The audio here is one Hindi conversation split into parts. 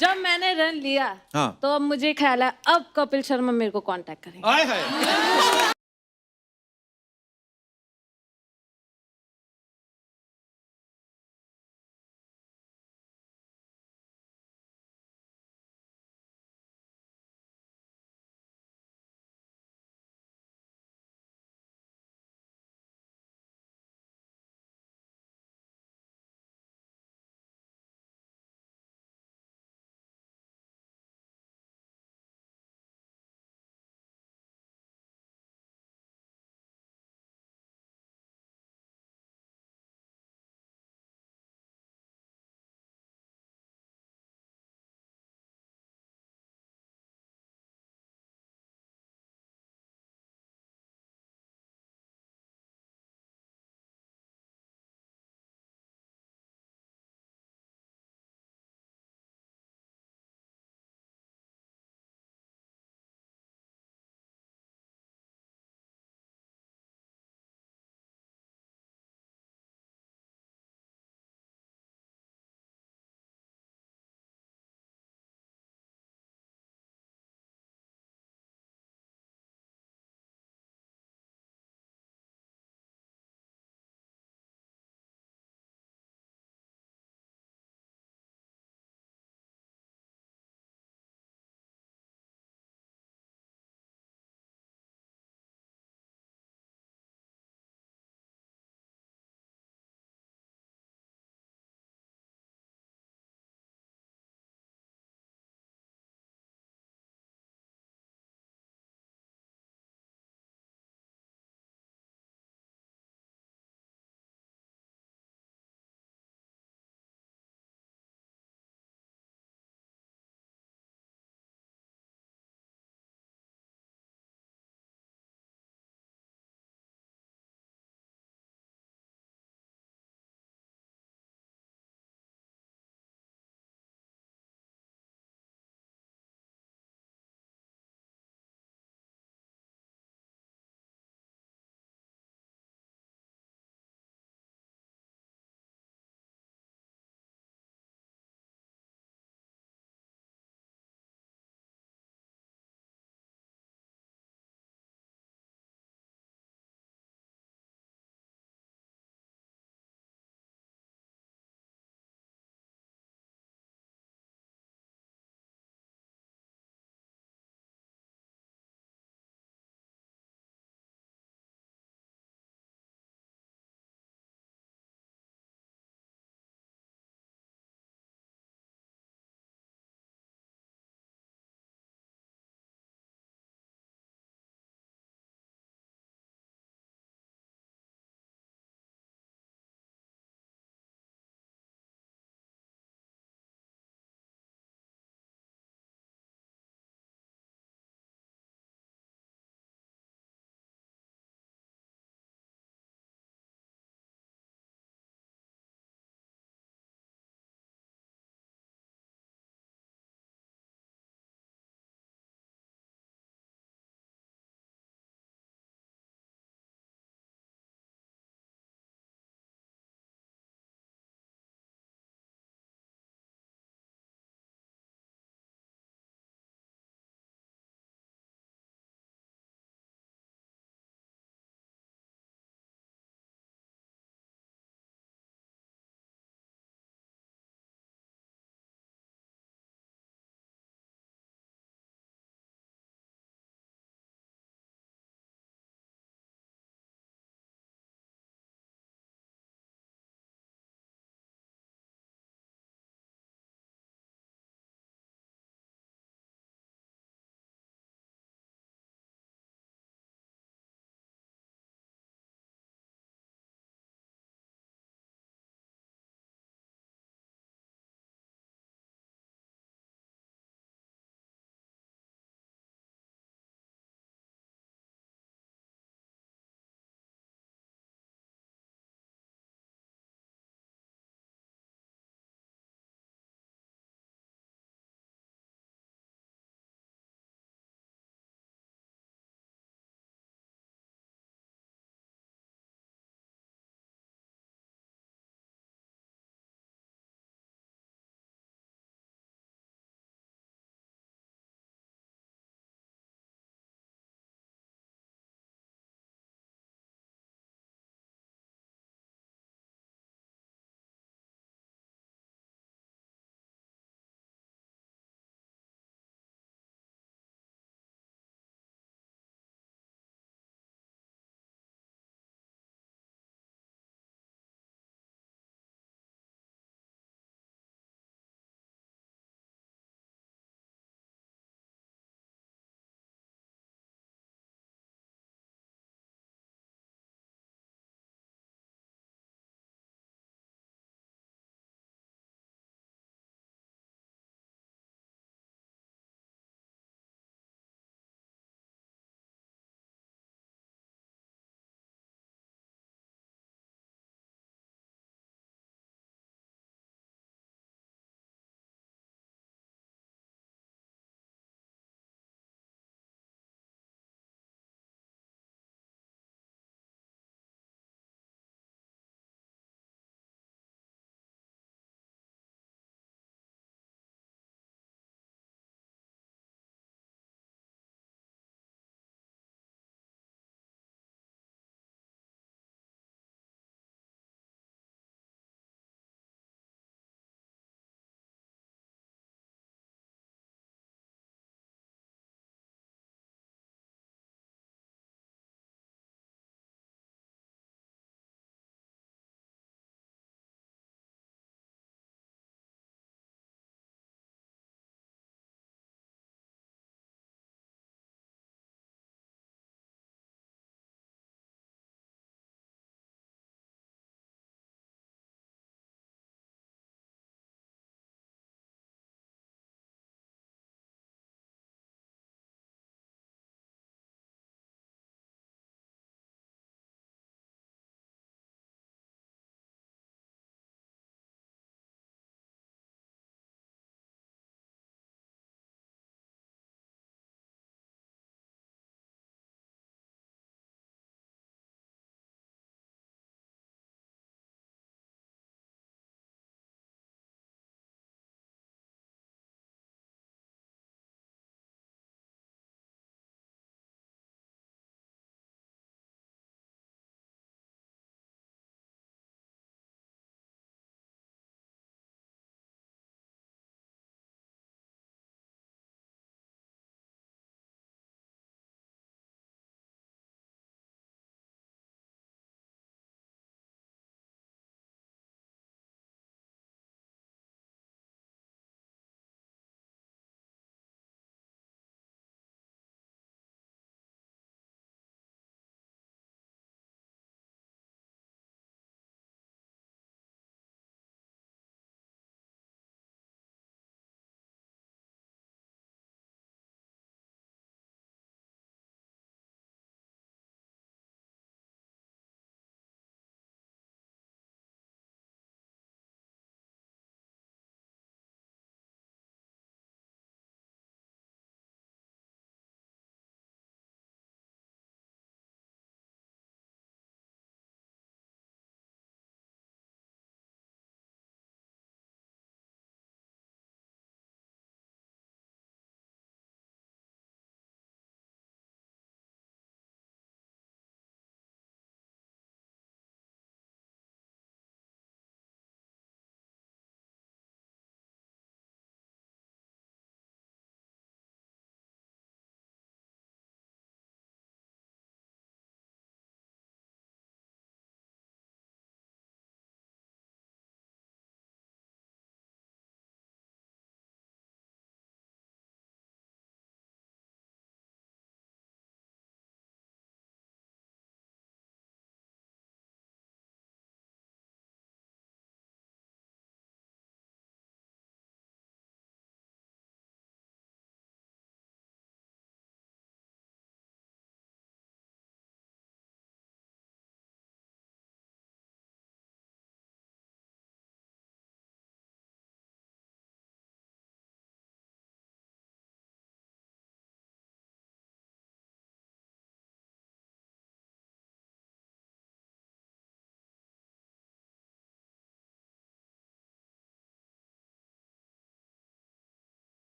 जब मैंने रन लिया हाँ। तो अब मुझे ख्याल है अब कपिल शर्मा मेरे को कांटेक्ट करेंगे। आए हाय।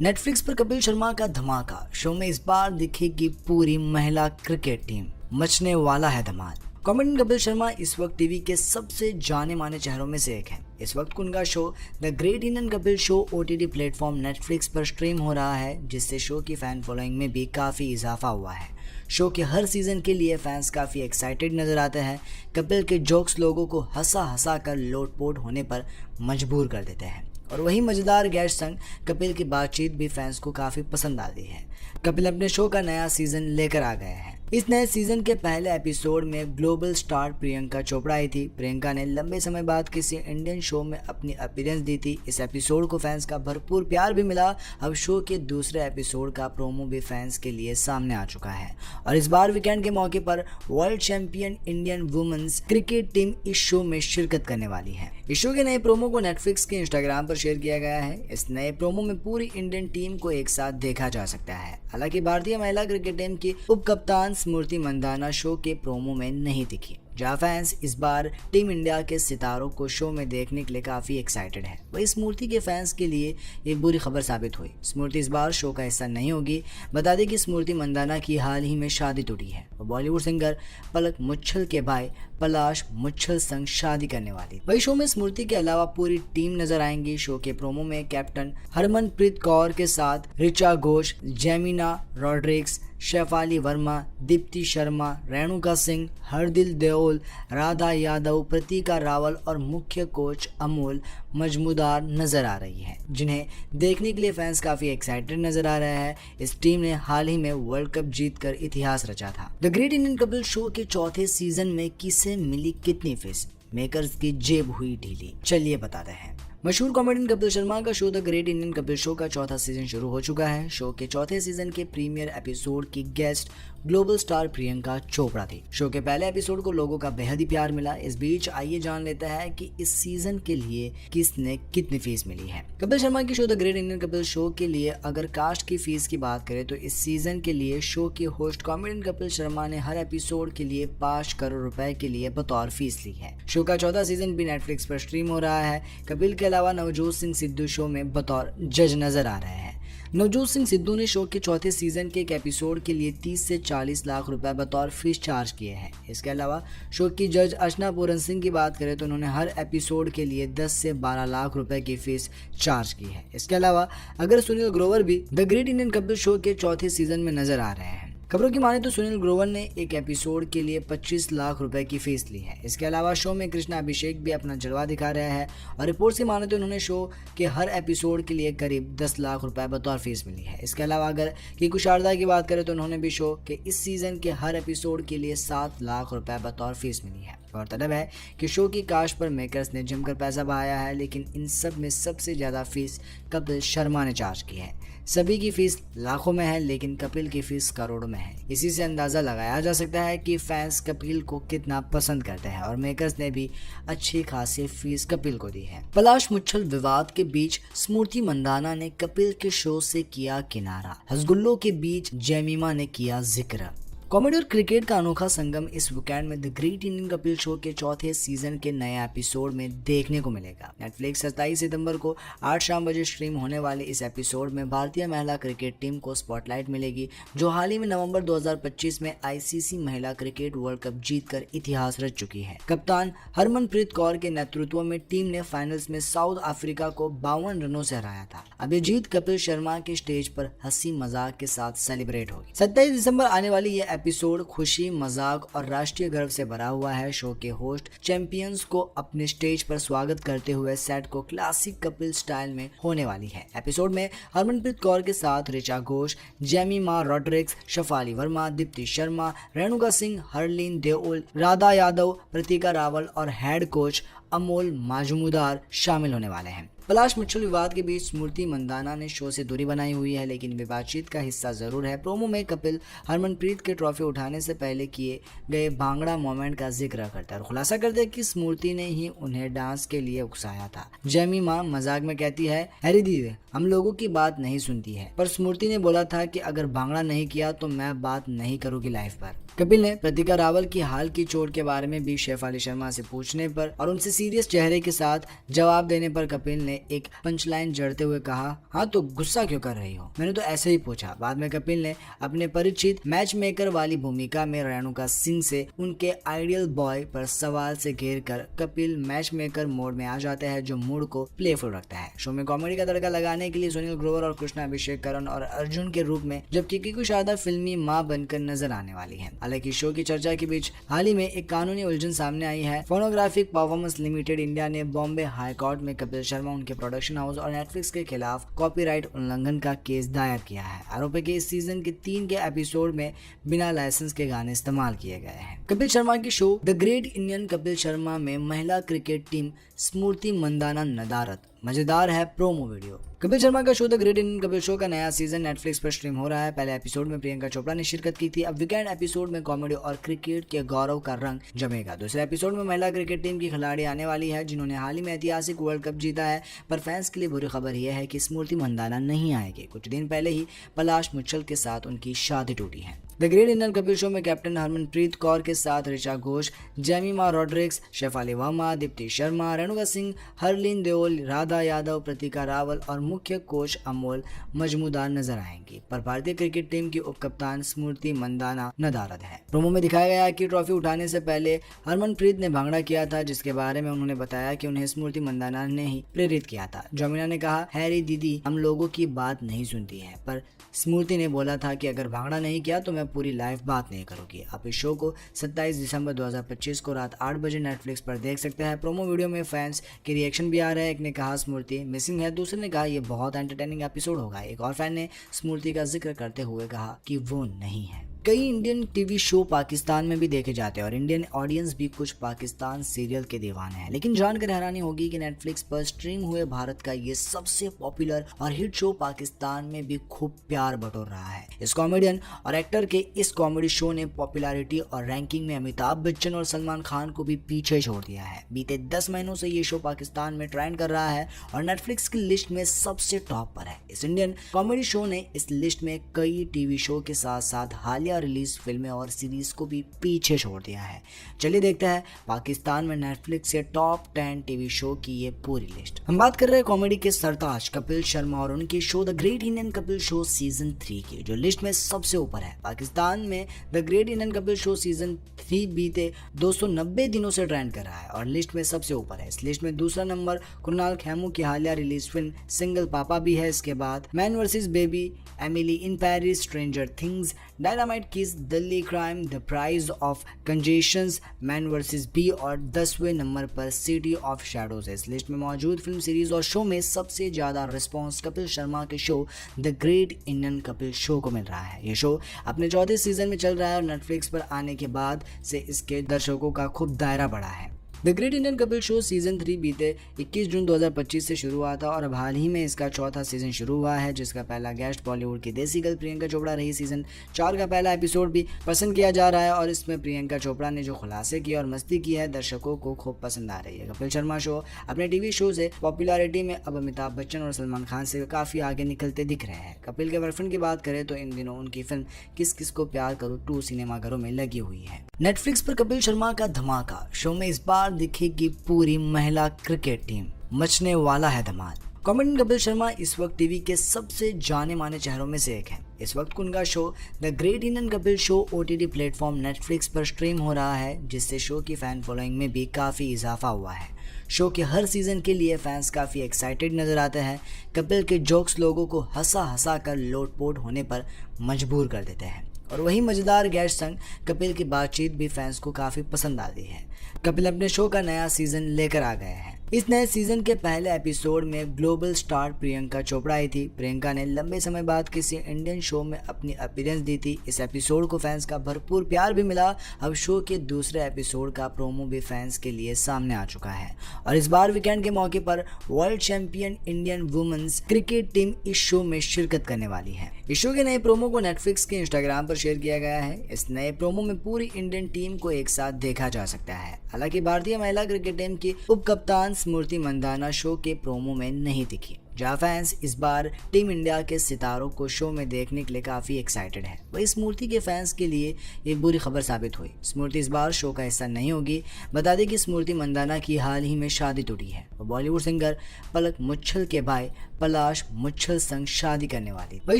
नेटफ्लिक्स पर कपिल शर्मा का धमाका। शो में इस बार दिखेगी पूरी महिला क्रिकेट टीम, मचने वाला है धमाल। कॉमेडियन कपिल शर्मा इस वक्त टीवी के सबसे जाने माने चेहरों में से एक है। इस वक्त उनका show the great Indian Kapil show OTT platform Netflix पर स्ट्रीम हो रहा है, जिससे शो की फैन फॉलोइंग में भी काफ़ी इजाफा हुआ है। शो के हर सीजन के लिए फैंस काफ़ी एक्साइटेड नजर आते हैं। कपिल के जोक्स लोगों को हंसा हंसा कर लोटपोट होने पर मजबूर कर देते हैं, और वही मजेदार गेस्ट संग कपिल की बातचीत भी फैंस को काफ़ी पसंद आती है। कपिल अपने शो का नया सीजन लेकर आ गए हैं। इस नए सीजन के पहले एपिसोड में ग्लोबल स्टार प्रियंका चोपड़ा आई थी। प्रियंका ने लंबे समय बाद किसी इंडियन शो में अपनी अपीयरेंस दी थी। इस एपिसोड को फैंस का भरपूर प्यार भी मिला। अब शो के दूसरे एपिसोड का प्रोमो भी फैंस के लिए सामने आ चुका है, और इस बार वीकेंड के मौके पर world champion Indian women's cricket team इस शो में शिरकत करने वाली है। इस शो के नए प्रोमो को नेटफ्लिक्स के इंस्टाग्राम पर शेयर किया गया है। इस नए प्रोमो में पूरी इंडियन टीम को एक साथ देखा जा सकता है। हालांकि भारतीय महिला क्रिकेट टीम की उप कप्तान स्मृति मंदाना शो के प्रोमो में नहीं दिखी, जहां फैंस इस बार टीम इंडिया के सितारों को शो में देखने के लिए काफी एक्साइटेड है। वही स्मृति के फैंस के लिए एक बुरी खबर साबित हुई। स्मृति इस बार शो का हिस्सा नहीं होगी। बता दें कि स्मृति मंदाना की हाल ही में शादी टूटी है। वो बॉलीवुड सिंगर पलक मुच्छल के भाई पलाश मुच्छल संग शादी करने वाली। वही शो में स्मृति के अलावा पूरी टीम नजर आएंगी। शो के प्रोमो में कैप्टन हरमनप्रीत कौर के साथ ऋचा घोष, जेमिना रॉड्रिक्स, शेफाली वर्मा, दीप्ति शर्मा, रेणुका सिंह, हरदिल देओल, राधा यादव, प्रतीका रावल और मुख्य कोच अमोल मजमूदार नजर आ रही है, जिन्हें देखने के लिए फैंस काफी एक्साइटेड नजर आ रहे हैं। इस टीम ने हाल ही में वर्ल्ड कप जीतकर इतिहास रचा था। The great Indian Kapil show के चौथे सीजन में किसे मिली कितनी फीस, मेकर्स की जेब हुई ढीली, चलिए बताते हैं। मशहूर कॉमेडियन कपिल शर्मा का show the great Indian Kapil show का चौथा सीजन शुरू हो चुका है। शो के चौथे सीजन के प्रीमियर एपिसोड की guest global star Priyanka Chopra थी। शो के पहले एपिसोड को लोगों का बेहद ही प्यार मिला। इस बीच आइए जान लेते हैं कि इस सीजन के लिए किसने कितनी फीस मिली है। कपिल शर्मा की show the great Indian Kapil show के लिए अगर कास्ट की फीस की बात करें तो इस सीजन के लिए शो के होस्ट कॉमेडियन कपिल शर्मा ने हर एपिसोड के लिए 5 करोड़ रुपए के लिए बतौर फीस ली है। शो का चौथा सीजन भी नेटफ्लिक्स पर स्ट्रीम हो रहा है। कपिल के अलावा नवजोत सिंह सिद्धू शो में बतौर जज नजर आ रहे हैं। नवजोत सिंह सिद्धू ने शो के चौथे सीजन के एक एपिसोड के लिए 30 से 40 लाख रुपए बतौर फीस चार्ज किए हैं। इसके अलावा शो की जज अर्चना पूरन सिंह की बात करें तो उन्होंने हर एपिसोड के लिए 10 से 12 लाख रुपए की फीस चार्ज की है। इसके अलावा अगर सुनील ग्रोवर भी the great Indian Kapil show के चौथे सीजन में नजर आ रहे हैं। खबरों की माने तो सुनील ग्रोवर ने एक एपिसोड के लिए 25 लाख रुपए की फीस ली है। इसके अलावा शो में कृष्णा अभिषेक भी अपना जलवा दिखा रहे हैं, और रिपोर्ट से माने तो उन्होंने शो के हर एपिसोड के लिए करीब 10 लाख रुपए बतौर फीस मिली है। इसके अलावा अगर किकू शारदा की बात करें तो उन्होंने भी शो के इस सीजन के हर एपिसोड के लिए 7 लाख रुपए बतौर फीस मिली है। गौरतलब है कि शो की कास्ट पर मेकर्स ने जमकर पैसा बहाया है, लेकिन इन सब में सबसे ज्यादा फीस कपिल शर्मा ने चार्ज की है। सभी की फीस लाखों में है, लेकिन कपिल की फीस करोड़ों में है। इसी से अंदाजा लगाया जा सकता है कि फैंस कपिल को कितना पसंद करते हैं, और मेकर्स ने भी अच्छी खासी फीस कपिल को दी है। पलाश मुच्छल विवाद के बीच स्मृति मंदाना ने कपिल के शो से किया किनारा। हसगुल्लों के बीच जेमिमा ने किया जिक्र। कॉमेडी और क्रिकेट का अनोखा संगम इस वीकेंड में the great Indian Kapil show के चौथे सीजन के नए एपिसोड में देखने को मिलेगा। नेटफ्लिक्स 27 सितंबर को 8 शाम बजे स्ट्रीम होने वाले इस एपिसोड में भारतीय महिला क्रिकेट टीम को स्पॉटलाइट मिलेगी, जो हाल ही में नवंबर 2025 में आईसीसी महिला क्रिकेट वर्ल्ड कप जीतकर इतिहास रच चुकी है। कप्तान हरमनप्रीत कौर के नेतृत्व में टीम ने फाइनल्स में साउथ अफ्रीका को 52 रनों से हराया था। अब ये जीत कपिल शर्मा के स्टेज पर हंसी मजाक के साथ सेलिब्रेट होगी। 27 दिसंबर आने वाली ये एपिसोड खुशी, मजाक और राष्ट्रीय गर्व से भरा हुआ है। शो के होस्ट चैंपियंस को अपने स्टेज पर स्वागत करते हुए सेट को क्लासिक कपिल स्टाइल में होने वाली है। एपिसोड में हरमनप्रीत कौर के साथ ऋचा घोष, जेमिमा रॉड्रिक्स, शेफाली वर्मा, दीप्ति शर्मा, रेणुका सिंह, हरलीन देओल, राधा यादव, प्रतीका रावल और हेड कोच अमोल मजमूदार शामिल होने वाले हैं। पलाश मुच्छल विवाद के बीच स्मृति मंदाना ने शो से दूरी बनाई हुई है, लेकिन वे बातचीत का हिस्सा जरूर है। प्रोमो में कपिल हरमनप्रीत के ट्रॉफी उठाने से पहले किए गए भांगड़ा मोमेंट का जिक्र करता है और खुलासा करते हैं कि स्मृति ने ही उन्हें डांस के लिए उकसाया था। जेमिमा मजाक में कहती है, अरे दीदी हम लोगों की बात नहीं सुनती है, पर स्मृति ने बोला था कि अगर भांगड़ा नहीं किया तो मैं बात नहीं करूंगी लाइफ पर। कपिल ने प्रतिका रावल की हाल की चोट के बारे में भी शेफाली शर्मा से पूछने पर और उनसे सीरियस चेहरे के साथ जवाब देने पर कपिल ने एक पंचलाइन जड़ते हुए कहा, हाँ तो गुस्सा क्यों कर रही हो, मैंने तो ऐसे ही पूछा। बाद में कपिल ने अपने परिचित मैच मेकर वाली भूमिका में रेणुका सिंह से उनके आइडियल बॉय पर सवाल से घेर कर कपिल मैच मेकर मोड में आ जाते हैं, जो मूड को प्लेफुल रखता है। शो में कॉमेडी का तड़का लगाने के लिए सुनील ग्रोवर और कृष्णा अभिषेक करण और अर्जुन के रूप में, जबकि किकू शारदा फिल्मी मां बनकर नजर आने वाली है। हालांकि शो की चर्चा के बीच हाल ही में एक कानूनी उलझन सामने आई है। फोनोग्राफिक परफॉर्मेंस लिमिटेड इंडिया ने बॉम्बे हाई कोर्ट में कपिल शर्मा, उनके प्रोडक्शन हाउस और नेटफ्लिक्स के खिलाफ कॉपीराइट उल्लंघन का केस दायर किया है। आरोप है कि इस सीजन के 3 के एपिसोड में बिना लाइसेंस के गाने इस्तेमाल किए गए हैं। कपिल शर्मा की show the great Indian Kapil Sharma में महिला क्रिकेट टीम स्मृति मंदाना नदारत, मजेदार है प्रोमो वीडियो। कपिल शर्मा का show the great Indian Kapil show का नया सीजन नेटफ्लिक्स पर स्ट्रीम हो रहा है। पहले एपिसोड में प्रियंका चोपड़ा ने शिरकत की थी। अब वीकेंड एपिसोड में कॉमेडी और क्रिकेट के गौरव का रंग जमेगा। दूसरे एपिसोड में महिला क्रिकेट टीम की खिलाड़ी आने वाली है, जिन्होंने हाल ही में ऐतिहासिक वर्ल्ड कप जीता है। पर फैंस के लिए बुरी खबर यह है कि स्मृति मंदाना नहीं आएगी। कुछ दिन पहले ही पलाश मुच्छल के साथ उनकी शादी टूटी है। The great Indian Kapil show में कैप्टन हरमनप्रीत कौर के साथ ऋचा घोष, जेमिमा रॉड्रिक्स, शेफाली वर्मा, दीप्ति शर्मा, रेणुका सिंह, हरलीन देओल, राधा यादव, प्रतिका रावल और मुख्य कोच अमोल मजमूदार नजर आएंगी। पर भारतीय क्रिकेट टीम की उपकप्तान स्मृति मंदाना नदारद है। प्रोमो में दिखाया गया कि ट्रॉफी उठाने से पहले हरमनप्रीत ने भांगड़ा किया था, जिसके बारे में उन्होंने बताया कि उन्हें स्मृति मंदाना ने ही प्रेरित किया था। जोमिना ने कहा, हैरी दीदी हम लोगों की बात नहीं सुनती है, पर स्मृति ने बोला था कि अगर भांगड़ा नहीं किया तो मैं पूरी लाइफ बात नहीं करूंगी। आप इस शो को 27 दिसंबर 2025 को रात 8 बजे नेटफ्लिक्स पर देख सकते हैं। प्रोमो वीडियो में फैंस के रिएक्शन भी आ रहे हैं। एक ने कहा स्मृति मिसिंग है, दूसरे ने कहा ये बहुत एंटरटेनिंग एपिसोड होगा। एक और फैन ने स्मृति का जिक्र करते हुए कहा कि वो नहीं है। कई इंडियन टीवी शो पाकिस्तान में भी देखे जाते हैं और इंडियन ऑडियंस भी कुछ पाकिस्तान सीरियल के दीवाने हैं। लेकिन जानकर हैरानी होगी कि नेटफ्लिक्स पर स्ट्रीम हुए भारत का ये सबसे पॉपुलर और हिट शो पाकिस्तान में भी खूब प्यार बटोर रहा है। इस कॉमेडियन और एक्टर के इस कॉमेडी शो ने पॉपुलैरिटी और रैंकिंग में अमिताभ बच्चन और सलमान खान को भी पीछे छोड़ दिया है। बीते 10 महीनों से ये शो पाकिस्तान में ट्रेंड कर रहा है और नेटफ्लिक्स की लिस्ट में सबसे टॉप पर है। इस इंडियन कॉमेडी शो ने इस लिस्ट में कई टीवी शो के साथ साथ हालिया रिलीज फिल्में और सीरीज को भी पीछे छोड़ दिया है। चलिए देखते हैं पाकिस्तान में नेटफ्लिक्स से टॉप 10 टीवी शो की ये पूरी लिस्ट। हम बात कर रहे हैं कॉमेडी के सरताज कपिल शर्मा और उनके show the great Indian Kapil show season 3 की, जो लिस्ट में सबसे ऊपर है। पाकिस्तान में the great Indian Kapil show season 3 बीते 290 दिनों से ट्रेंड कर रहा है और लिस्ट में सबसे ऊपर है। इस लिस्ट में दूसरा नंबर कुणाल खेमू की हालिया रिलीज फिल्म सिंगल पापा भी है। इसके बाद man versus baby, Emily in Paris, stranger things, dynamite kiss, Delhi crime, the price of confessions, man versus bee और 10वें नंबर पर सिटी ऑफ शैडोज है। इस लिस्ट में मौजूद फिल्म सीरीज और शो में सबसे ज्यादा रिस्पॉन्स कपिल शर्मा के show the great Indian Kapil show को मिल रहा है। ये शो अपने 4थे सीजन में चल रहा है और नेटफ्लिक्स पर आने के बाद से इसके दर्शकों का खूब दायरा बढ़ा है। The great Indian Kapil show season 3 बीते 21 जून 2025 से शुरू हुआ था और अब हाल ही में इसका 4था सीजन शुरू हुआ है, जिसका पहला गेस्ट बॉलीवुड की देसी गर्ल प्रियंका चोपड़ा रही। सीजन 4 का पहला एपिसोड भी पसंद किया जा रहा है और इसमें प्रियंका चोपड़ा ने जो खुलासे किए और मस्ती की है, दर्शकों को खूब पसंद आ रही है। कपिल शर्मा शो अपने टीवी शो से पॉपुलैरिटी में अब अमिताभ बच्चन और सलमान खान से काफी आगे निकलते दिख रहे हैं। कपिल के बॉयफ्रेंड की बात करें तो इन दिनों उनकी फिल्म किस किस को प्यार करूं 2 सिनेमाघरों में लगी हुई है। नेटफ्लिक्स पर कपिल शर्मा का धमाका शो में इस बार दिखेगी पूरी महिला क्रिकेट टीम, मचने वाला है धमाल। कॉमेडियन कपिल शर्मा इस वक्त टीवी के सबसे जाने माने चेहरों में से एक है। इस वक्त उनका show the great Indian Kapil show OTT platform Netflix पर स्ट्रीम हो रहा है, जिससे शो की फैन फॉलोइंग में भी काफ़ी इजाफा हुआ है। शो के हर सीजन के लिए फैंस काफ़ी एक्साइटेड नजर आते हैं। कपिल के जोक्स लोगों को हंसा हंसा कर लोटपोट होने पर मजबूर कर देते हैं और वही मजेदार गेस्ट संग कपिल की बातचीत भी फैंस को काफ़ी पसंद आती है। कपिल अपने शो का नया सीजन लेकर आ गए हैं। इस नए सीजन के पहले एपिसोड में ग्लोबल स्टार प्रियंका चोपड़ा आई थी। प्रियंका ने लंबे समय बाद किसी इंडियन शो में अपनी अपीयरेंस दी थी। इस एपिसोड को फैंस का भरपूर प्यार भी मिला। अब शो के दूसरे एपिसोड का प्रोमो भी फैंस के लिए सामने आ चुका है और इस बार वीकेंड के मौके पर world champion Indian women's cricket team इस शो में शिरकत करने वाली है। इस शो के नए प्रोमो को नेटफ्लिक्स के इंस्टाग्राम पर शेयर किया गया है। इस नए प्रोमो में पूरी इंडियन टीम को एक साथ देखा जा सकता है। हालांकि भारतीय महिला क्रिकेट टीम की उप कप्तान स्मृति मंदाना शो के प्रोमो में नहीं दिखी। जहां फैंस इस बार टीम इंडिया के सितारों को शो में देखने के लिए काफी एक्साइटेड है। वही स्मृति के फैंस के लिए एक बुरी खबर साबित हुई। स्मृति इस बार शो का हिस्सा नहीं होगी। बता दें कि स्मृति मंदाना की हाल ही में शादी टूटी है। वो बॉलीवुड सिंगर पलक मुच्छल के भाई पलाश मुच्छल संग शादी करने वाली। वही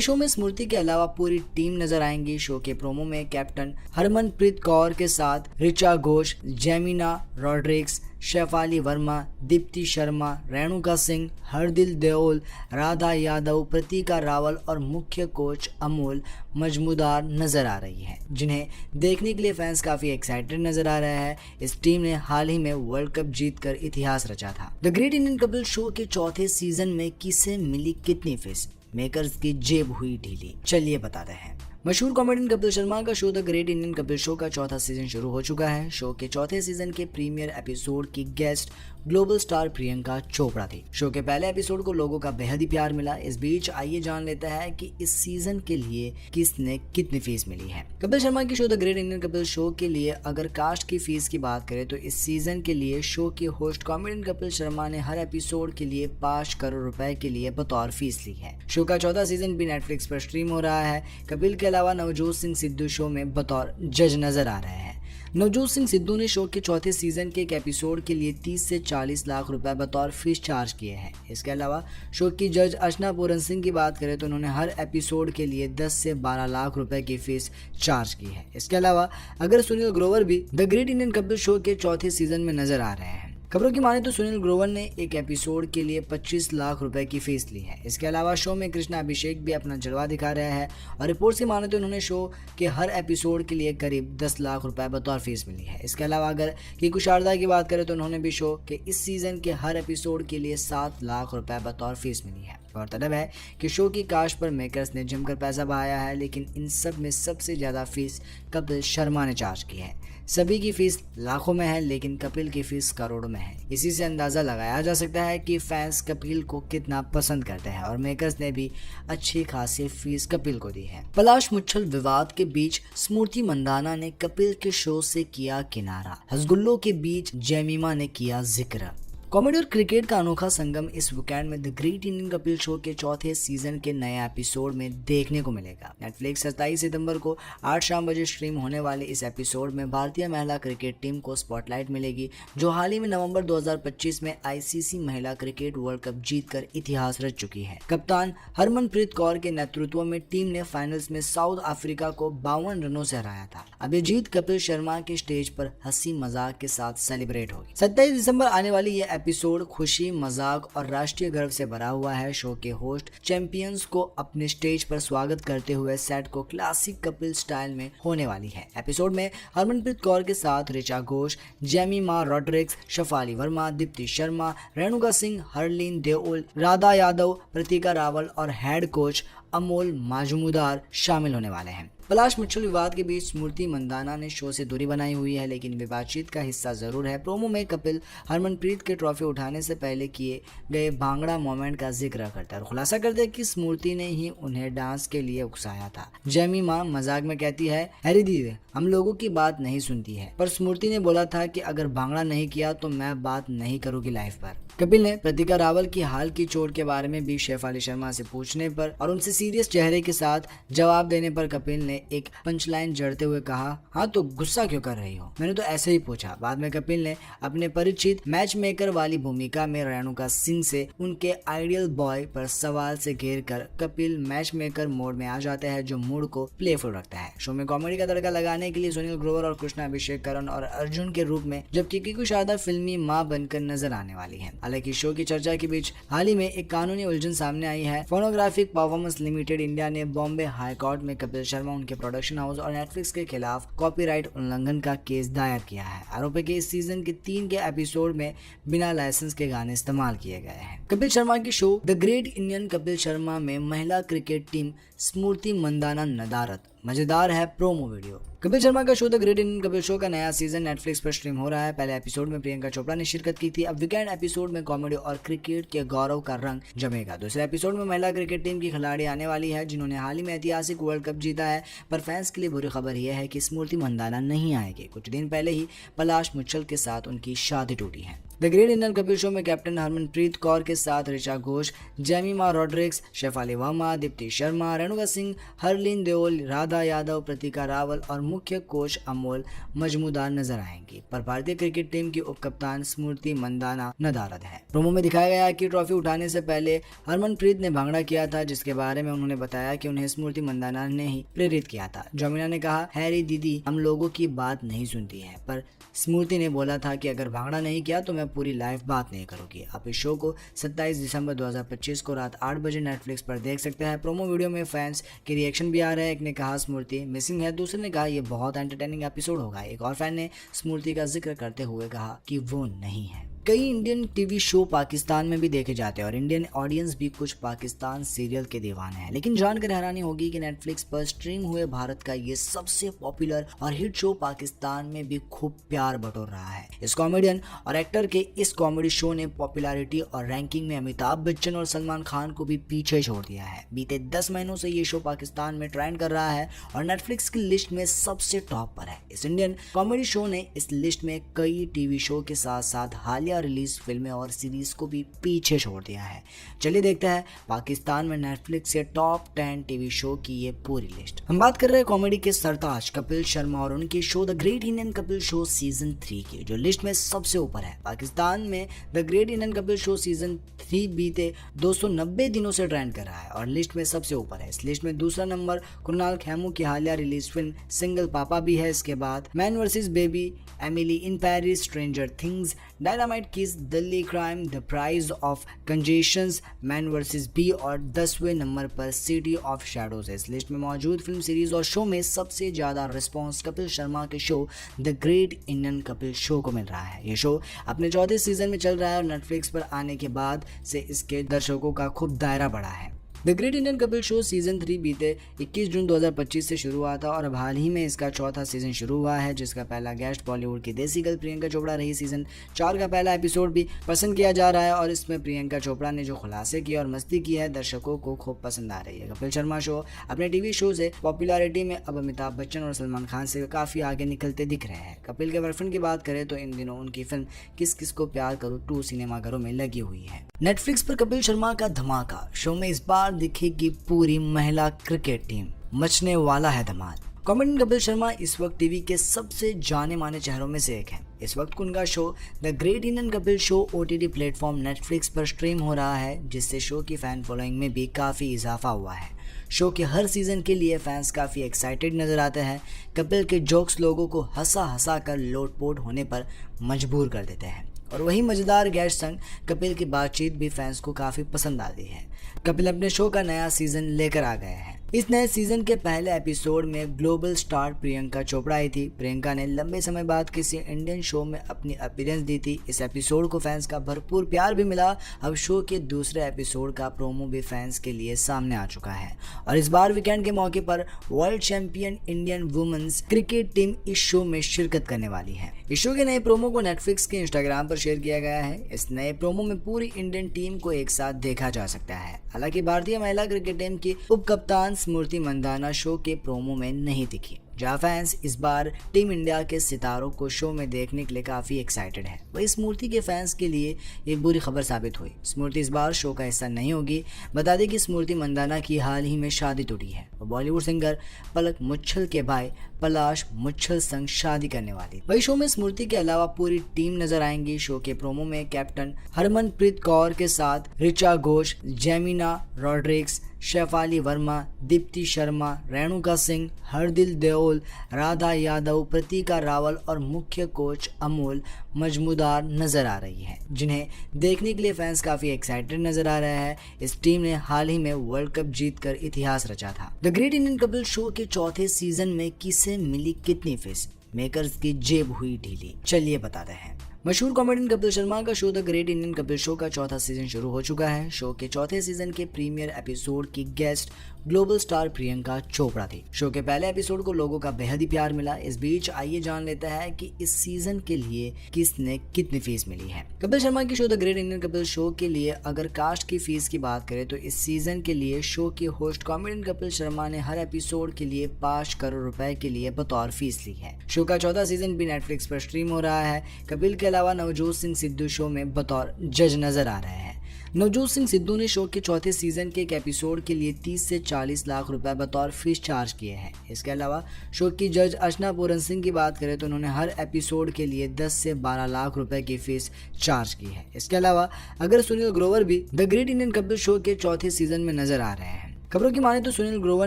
शो में स्मृति के अलावा पूरी टीम नजर आएंगी। शो के प्रोमो में कैप्टन हरमनप्रीत कौर के साथ ऋचा घोष, जेमिना रॉड्रिक्स, शेफाली वर्मा, दीप्ति शर्मा, रेणुका सिंह, हरदिल देओल, राधा यादव, प्रतीका रावल और मुख्य कोच अमोल मजमूदार नजर आ रही है, जिन्हें देखने के लिए फैंस काफी एक्साइटेड नजर आ रहे हैं। इस टीम ने हाल ही में वर्ल्ड कप जीतकर इतिहास रचा था। The great Indian couple show के चौथे सीजन में किसे मिली कितनी फीस, मेकर्स की जेब हुई ढीली, चलिए बताते हैं। मशहूर कॉमेडियन कपिल शर्मा का show the great Indian Kapil show का चौथा सीजन शुरू हो चुका है। शो के चौथे सीजन के प्रीमियर एपिसोड की guest global star Priyanka Chopra थी। शो के पहले एपिसोड को लोगों का बेहद ही प्यार मिला। इस बीच आइए जान लेते हैं कि इस सीजन के लिए किसने कितनी फीस मिली है। कपिल शर्मा की show the great Indian Kapil show के लिए अगर कास्ट की फीस की बात करें तो इस सीजन के लिए शो के होस्ट कॉमेडियन कपिल शर्मा ने हर एपिसोड के लिए 5 करोड़ रुपए के लिए बतौर फीस ली है। शो का चौथा सीजन भी नेटफ्लिक्स पर स्ट्रीम हो रहा है। कपिल के अलावा नवजोत सिंह सिद्धू शो में बतौर जज नजर आ रहे हैं। नवजोत सिंह सिद्धू ने शो के चौथे सीजन के एक एपिसोड के लिए 30 से 40 लाख रुपए बतौर फीस चार्ज किए हैं। इसके अलावा शो की जज अर्चना पूरन सिंह की बात करें तो उन्होंने हर एपिसोड के लिए 10 से 12 लाख रुपए की फीस चार्ज की है। इसके अलावा अगर सुनील ग्रोवर भी the great Indian Kapil show के चौथे सीजन में नजर आ रहे हैं। खबरों की माने तो सुनील ग्रोवर ने एक एपिसोड के लिए 25 लाख रुपए की फीस ली है। इसके अलावा शो में कृष्णा अभिषेक भी अपना जलवा दिखा रहे हैं और रिपोर्ट्स की माने तो उन्होंने शो के हर एपिसोड के लिए करीब 10 लाख रुपए बतौर फीस मिली है। इसके अलावा अगर कीकू शारदा की बात करें तो उन्होंने भी शो के इस सीजन के हर एपिसोड के लिए 7 लाख रुपए बतौर फीस मिली है। गौरतलब है कि शो की कास्ट पर मेकर्स ने जमकर पैसा बहाया है, लेकिन इन सब में सबसे ज्यादा फीस कपिल शर्मा ने चार्ज की है। सभी की फीस लाखों में है, लेकिन कपिल की फीस करोड़ों में है। इसी से अंदाजा लगाया जा सकता है कि फैंस कपिल को कितना पसंद करते हैं और मेकर्स ने भी अच्छी खासी फीस कपिल को दी है। पलाश मुच्छल विवाद के बीच स्मृति मंदाना ने कपिल के शो से किया किनारा। हसगुल्लों के बीच जेमिमा ने किया जिक्र। कॉमेडी और क्रिकेट का अनोखा संगम इस वीकेंड में the great Indian Kapil show के चौथे सीजन के नए एपिसोड में देखने को मिलेगा। नेटफ्लिक्स 27 सितंबर को 8 शाम बजे स्ट्रीम होने वाले इस एपिसोड में भारतीय महिला क्रिकेट टीम को स्पॉटलाइट मिलेगी, जो हाल ही में नवंबर 2025 में आईसीसी महिला क्रिकेट वर्ल्ड कप जीतकर इतिहास रच चुकी है। कप्तान हरमनप्रीत कौर के नेतृत्व में टीम ने फाइनल्स में साउथ अफ्रीका को 52 रनों से हराया था। अब ये जीत कपिल शर्मा के स्टेज पर हंसी मजाक के साथ सेलिब्रेट होगी। 27 दिसंबर आने वाली ये एपिसोड खुशी, मजाक और राष्ट्रीय गर्व से भरा हुआ है। शो के होस्ट चैंपियंस को अपने स्टेज पर स्वागत करते हुए सेट को क्लासिक कपिल स्टाइल में होने वाली है। एपिसोड में हरमनप्रीत कौर के साथ ऋचा घोष, जेमिमा रॉड्रिक्स, शेफाली वर्मा, दीप्ति शर्मा, रेणुका सिंह, हरलीन देओल, राधा यादव, प्रतीका रावल और हेड कोच अमोल मजमूदार शामिल होने वाले हैं। पलाश मुच्छल विवाद के बीच स्मृति मंदाना ने शो से दूरी बनाई हुई है, लेकिन वे बातचीत का हिस्सा जरूर है। प्रोमो में कपिल हरमनप्रीत के ट्रॉफी उठाने से पहले किए गए भांगड़ा मोमेंट का जिक्र करता है और खुलासा करते हैं कि स्मृति ने ही उन्हें डांस के लिए उकसाया था। जेमिमा मजाक में कहती है, अरे दीदी हम लोगों की बात नहीं सुनती है, पर स्मृति ने बोला था कि अगर भांगड़ा नहीं किया तो मैं बात नहीं करूंगी लाइफ पर। कपिल ने प्रतीका रावल की हाल की चोट के बारे में भी शेफाली शर्मा से पूछने पर और उनसे सीरियस चेहरे के साथ जवाब देने पर कपिल ने एक पंचलाइन जड़ते हुए कहा, हाँ तो गुस्सा क्यों कर रही हो, मैंने तो ऐसे ही पूछा। बाद में कपिल ने अपने परिचित मैच मेकर वाली भूमिका में रेणुका सिंह से उनके आइडियल बॉय पर सवाल से घेर कर कपिल मैच मेकर मोड में आ जाते हैं, जो मूड को प्लेफुल रखता है। शो में कॉमेडी का तड़का लगाने के लिए सुनील ग्रोवर और कृष्णा अभिषेक करण और अर्जुन के रूप में, जबकि कीकू शारदा फिल्मी मां बनकर नजर आने वाली है। हालांकि शो की चर्चा के बीच हाल ही में एक कानूनी उलझन सामने आई है। फोनोग्राफिक परफॉर्मेंस लिमिटेड इंडिया ने बॉम्बे हाई कोर्ट में कपिल शर्मा, उनके प्रोडक्शन हाउस और नेटफ्लिक्स के खिलाफ कॉपीराइट उल्लंघन का केस दायर किया है। आरोप है कि इस सीजन के 3 के एपिसोड में बिना लाइसेंस के गाने इस्तेमाल किए गए हैं। कपिल शर्मा की show the great Indian Kapil Sharma में महिला क्रिकेट टीम स्मृति मंदाना नदारत, मजेदार है प्रोमो वीडियो। कपिल शर्मा का show the great Indian Kapil show का नया सीजन नेटफ्लिक्स पर स्ट्रीम हो रहा है। पहले एपिसोड में प्रियंका चोपड़ा ने शिरकत की थी। अब वीकेंड एपिसोड में कॉमेडी और क्रिकेट के गौरव का रंग जमेगा। दूसरे एपिसोड में महिला क्रिकेट टीम की खिलाड़ी आने वाली है, जिन्होंने हाल ही में ऐतिहासिक वर्ल्ड कप जीता है। पर फैंस के लिए बुरी खबर यह है कि स्मृति मंदाना नहीं आएगी। कुछ दिन पहले ही पलाश मुच्छल के साथ उनकी शादी टूटी है। The great Indian Kapil show में कैप्टन हरमनप्रीत कौर के साथ ऋचा घोष, जेमिमा रॉड्रिक्स, शेफाली वर्मा, दीप्ति शर्मा, रेणुका सिंह, हरलीन देओल, राधा यादव, प्रतीका रावल और मुख्य कोच अमोल मजमूदार नजर आएंगी। पर भारतीय क्रिकेट टीम की उपकप्तान स्मृति मंदाना नदारद है। प्रोमो में दिखाया गया कि ट्रॉफी उठाने से पहले हरमनप्रीत ने भांगड़ा किया था, जिसके बारे में उन्होंने बताया कि उन्हें स्मृति मंदाना ने ही प्रेरित किया था। जोमिना ने कहा, हैरी दीदी हम लोगों की बात नहीं सुनती है, पर स्मृति ने बोला था कि अगर भांगड़ा नहीं किया तो मैं पूरी लाइफ बात नहीं करूंगी। आप इस शो को 27 दिसंबर 2025 को रात 8 बजे नेटफ्लिक्स पर देख सकते हैं। प्रोमो वीडियो में फैंस के रिएक्शन भी आ रहे हैं। एक ने कहा स्मृति मिसिंग है, दूसरे ने कहा ये बहुत एंटरटेनिंग एपिसोड होगा। एक और फैन ने स्मृति का जिक्र करते हुए कहा कि वो नहीं है। कई इंडियन टीवी शो पाकिस्तान में भी देखे जाते हैं और इंडियन ऑडियंस भी कुछ पाकिस्तान सीरियल के दीवाने हैं, लेकिन जानकर हैरानी होगी कि नेटफ्लिक्स पर स्ट्रीम हुए भारत का ये सबसे पॉपुलर और हिट शो पाकिस्तान में भी खूब प्यार बटोर रहा है। इस कॉमेडियन और एक्टर के इस कॉमेडी शो ने पॉपुलैरिटी और रैंकिंग में अमिताभ बच्चन और सलमान खान को भी पीछे छोड़ दिया है। बीते 10 महीनों से ये शो पाकिस्तान में ट्रेंड कर रहा है और नेटफ्लिक्स की लिस्ट में सबसे टॉप पर है। इस इंडियन कॉमेडी शो ने इस लिस्ट में कई टीवी शो के साथ साथ हालिया रिलीज फिल्में और सीरीज को भी पीछे छोड़ दिया है। चलिए देखते हैं पाकिस्तान में नेटफ्लिक्स के टॉप 10 टीवी शो की ये पूरी लिस्ट। हम बात कर रहे हैं कॉमेडी के सरताज कपिल शर्मा और उनके show the great Indian Kapil show season 3 की, जो लिस्ट में सबसे ऊपर है। पाकिस्तान में the great Indian Kapil show season 3 बीते 290 दिनों से ट्रेंड कर रहा है और लिस्ट में सबसे ऊपर है। इस लिस्ट में दूसरा नंबर कुणाल खेमू की हालिया रिलीज फिल्म सिंगल पापा भी है। इसके बाद man versus baby, Emily in Paris, stranger things, dynamite kiss, Delhi crime, the price of confessions, man versus bee और 10वें नंबर पर सिटी ऑफ शैडोज है। इस लिस्ट में मौजूद फिल्म सीरीज और शो में सबसे ज्यादा रिस्पॉन्स कपिल शर्मा के show the great Indian Kapil show को मिल रहा है। ये शो अपने चौथे सीजन में चल रहा है और नेटफ्लिक्स पर आने के बाद से इसके दर्शकों का खूब दायरा बढ़ा है। The great Indian Kapil show season 3 बीते 21 जून 2025 से शुरू हुआ था और अब हाल ही में इसका चौथा सीजन शुरू हुआ है, जिसका पहला गेस्ट बॉलीवुड की देसी गर्ल प्रियंका चोपड़ा रही। सीजन 4 का पहला एपिसोड भी पसंद किया जा रहा है और इसमें प्रियंका चोपड़ा ने जो खुलासे किए और मस्ती की है दर्शकों को खूब पसंद आ रही है। कपिल शर्मा शो अपने टीवी शो से पॉपुलैरिटी में अब अमिताभ बच्चन और सलमान खान से काफी आगे निकलते दिख रहे हैं। कपिल के बॉयफ्रेंड की बात करें तो इन दिनों उनकी फिल्म किस किस को प्यार करूं 2 सिनेमाघरों में लगी हुई है। नेटफ्लिक्स पर कपिल शर्मा का धमाका शो में इस बार दिखेगी पूरी महिला क्रिकेट टीम, मचने वाला है धमाल। कॉमेडियन कपिल शर्मा इस वक्त टीवी के सबसे जाने माने चेहरों में से एक है। इस वक्त उनका show the great Indian Kapil show OTT platform Netflix पर स्ट्रीम हो रहा है, जिससे शो की फैन फॉलोइंग में भी काफ़ी इजाफा हुआ है। शो के हर सीजन के लिए फैंस काफ़ी एक्साइटेड नजर आते हैं। कपिल के जोक्स लोगों को हंसा हंसा कर लोटपोट होने पर मजबूर कर देते हैं और वही मजेदार गेस्ट संग कपिल की बातचीत भी फैंस को काफ़ी पसंद आती है। कपिल अपने शो का नया सीजन लेकर आ गए हैं। इस नए सीजन के पहले एपिसोड में ग्लोबल स्टार प्रियंका चोपड़ा आई थी। प्रियंका ने लंबे समय बाद किसी इंडियन शो में अपनी अपीयरेंस दी थी। इस एपिसोड को फैंस का भरपूर प्यार भी मिला। अब शो के दूसरे एपिसोड का प्रोमो भी फैंस के लिए सामने आ चुका है और इस बार वीकेंड के मौके पर world champion Indian women's cricket team इस शो में शिरकत करने वाली है। इस शो के नए प्रोमो को नेटफ्लिक्स के इंस्टाग्राम पर शेयर किया गया है। इस नए प्रोमो में पूरी इंडियन टीम को एक साथ देखा जा सकता है। हालांकि भारतीय महिला क्रिकेट टीम की उप कप्तान स्मृति मंदाना शो के प्रोमो में नहीं दिखी, जहाँ फैंस इस बार टीम इंडिया के सितारों को शो में देखने के लिए काफी एक्साइटेड है। वही स्मृति के फैंस के लिए एक बुरी खबर साबित हुई। स्मृति इस बार शो का हिस्सा नहीं होगी। बता दें कि स्मृति मंदाना की हाल ही में शादी टूटी है। वो बॉलीवुड सिंगर पलक मुच्छल के भाई पलाश मुच्छल संग शादी करने वाली। वही शो में स्मृति के अलावा पूरी टीम नजर आएंगी। शो के प्रोमो में कैप्टन हरमनप्रीत कौर के साथ ऋचा घोष, जेमिना रॉड्रिक्स, शेफाली वर्मा, दीप्ति शर्मा, रेणुका सिंह, हरदिल देओल, राधा यादव, प्रतीका रावल और मुख्य कोच अमोल मजमूदार नजर आ रही है, जिन्हें देखने के लिए फैंस काफी एक्साइटेड नजर आ रहे हैं। इस टीम ने हाल ही में वर्ल्ड कप जीतकर इतिहास रचा था। The great Indian Kapil show के चौथे सीजन में किसे मिली कितनी फीस, मेकर्स की जेब हुई ढीली, चलिए बताते हैं। मशहूर कॉमेडियन कपिल शर्मा का show the great Indian Kapil show का चौथा सीजन शुरू हो चुका है। शो के चौथे सीजन के प्रीमियर एपिसोड की guest global star Priyanka Chopra थी। शो के पहले एपिसोड को लोगों का बेहद ही प्यार मिला। इस बीच आइए जान लेते हैं कि इस सीजन के लिए किसने कितनी फीस मिली है। कपिल शर्मा की show the great Indian Kapil show के लिए अगर कास्ट की फीस की बात करें तो इस सीजन के लिए शो के होस्ट कॉमेडियन कपिल शर्मा ने हर एपिसोड के लिए 5 करोड़ रुपए के लिए बतौर फीस ली है। शो का 14वां सीजन भी नेटफ्लिक्स पर स्ट्रीम हो रहा है। कपिल के अलावा नवजोत सिंह सिद्धू शो में बतौर जज नजर आ रहे हैं। नवजोत सिंह सिद्धू ने शो के चौथे सीजन के एक एपिसोड के लिए 30 से 40 लाख रुपए बतौर फीस चार्ज किए हैं। इसके अलावा शो की जज अर्चना पूरन सिंह की बात करें तो उन्होंने हर एपिसोड के लिए 10 से 12 लाख रुपए की फीस चार्ज की है। इसके अलावा अगर सुनील ग्रोवर भी the great Indian Kapil show के चौथे सीजन में नजर आ रहे हैं। खबरों की माने तो सुनील ग्रोवर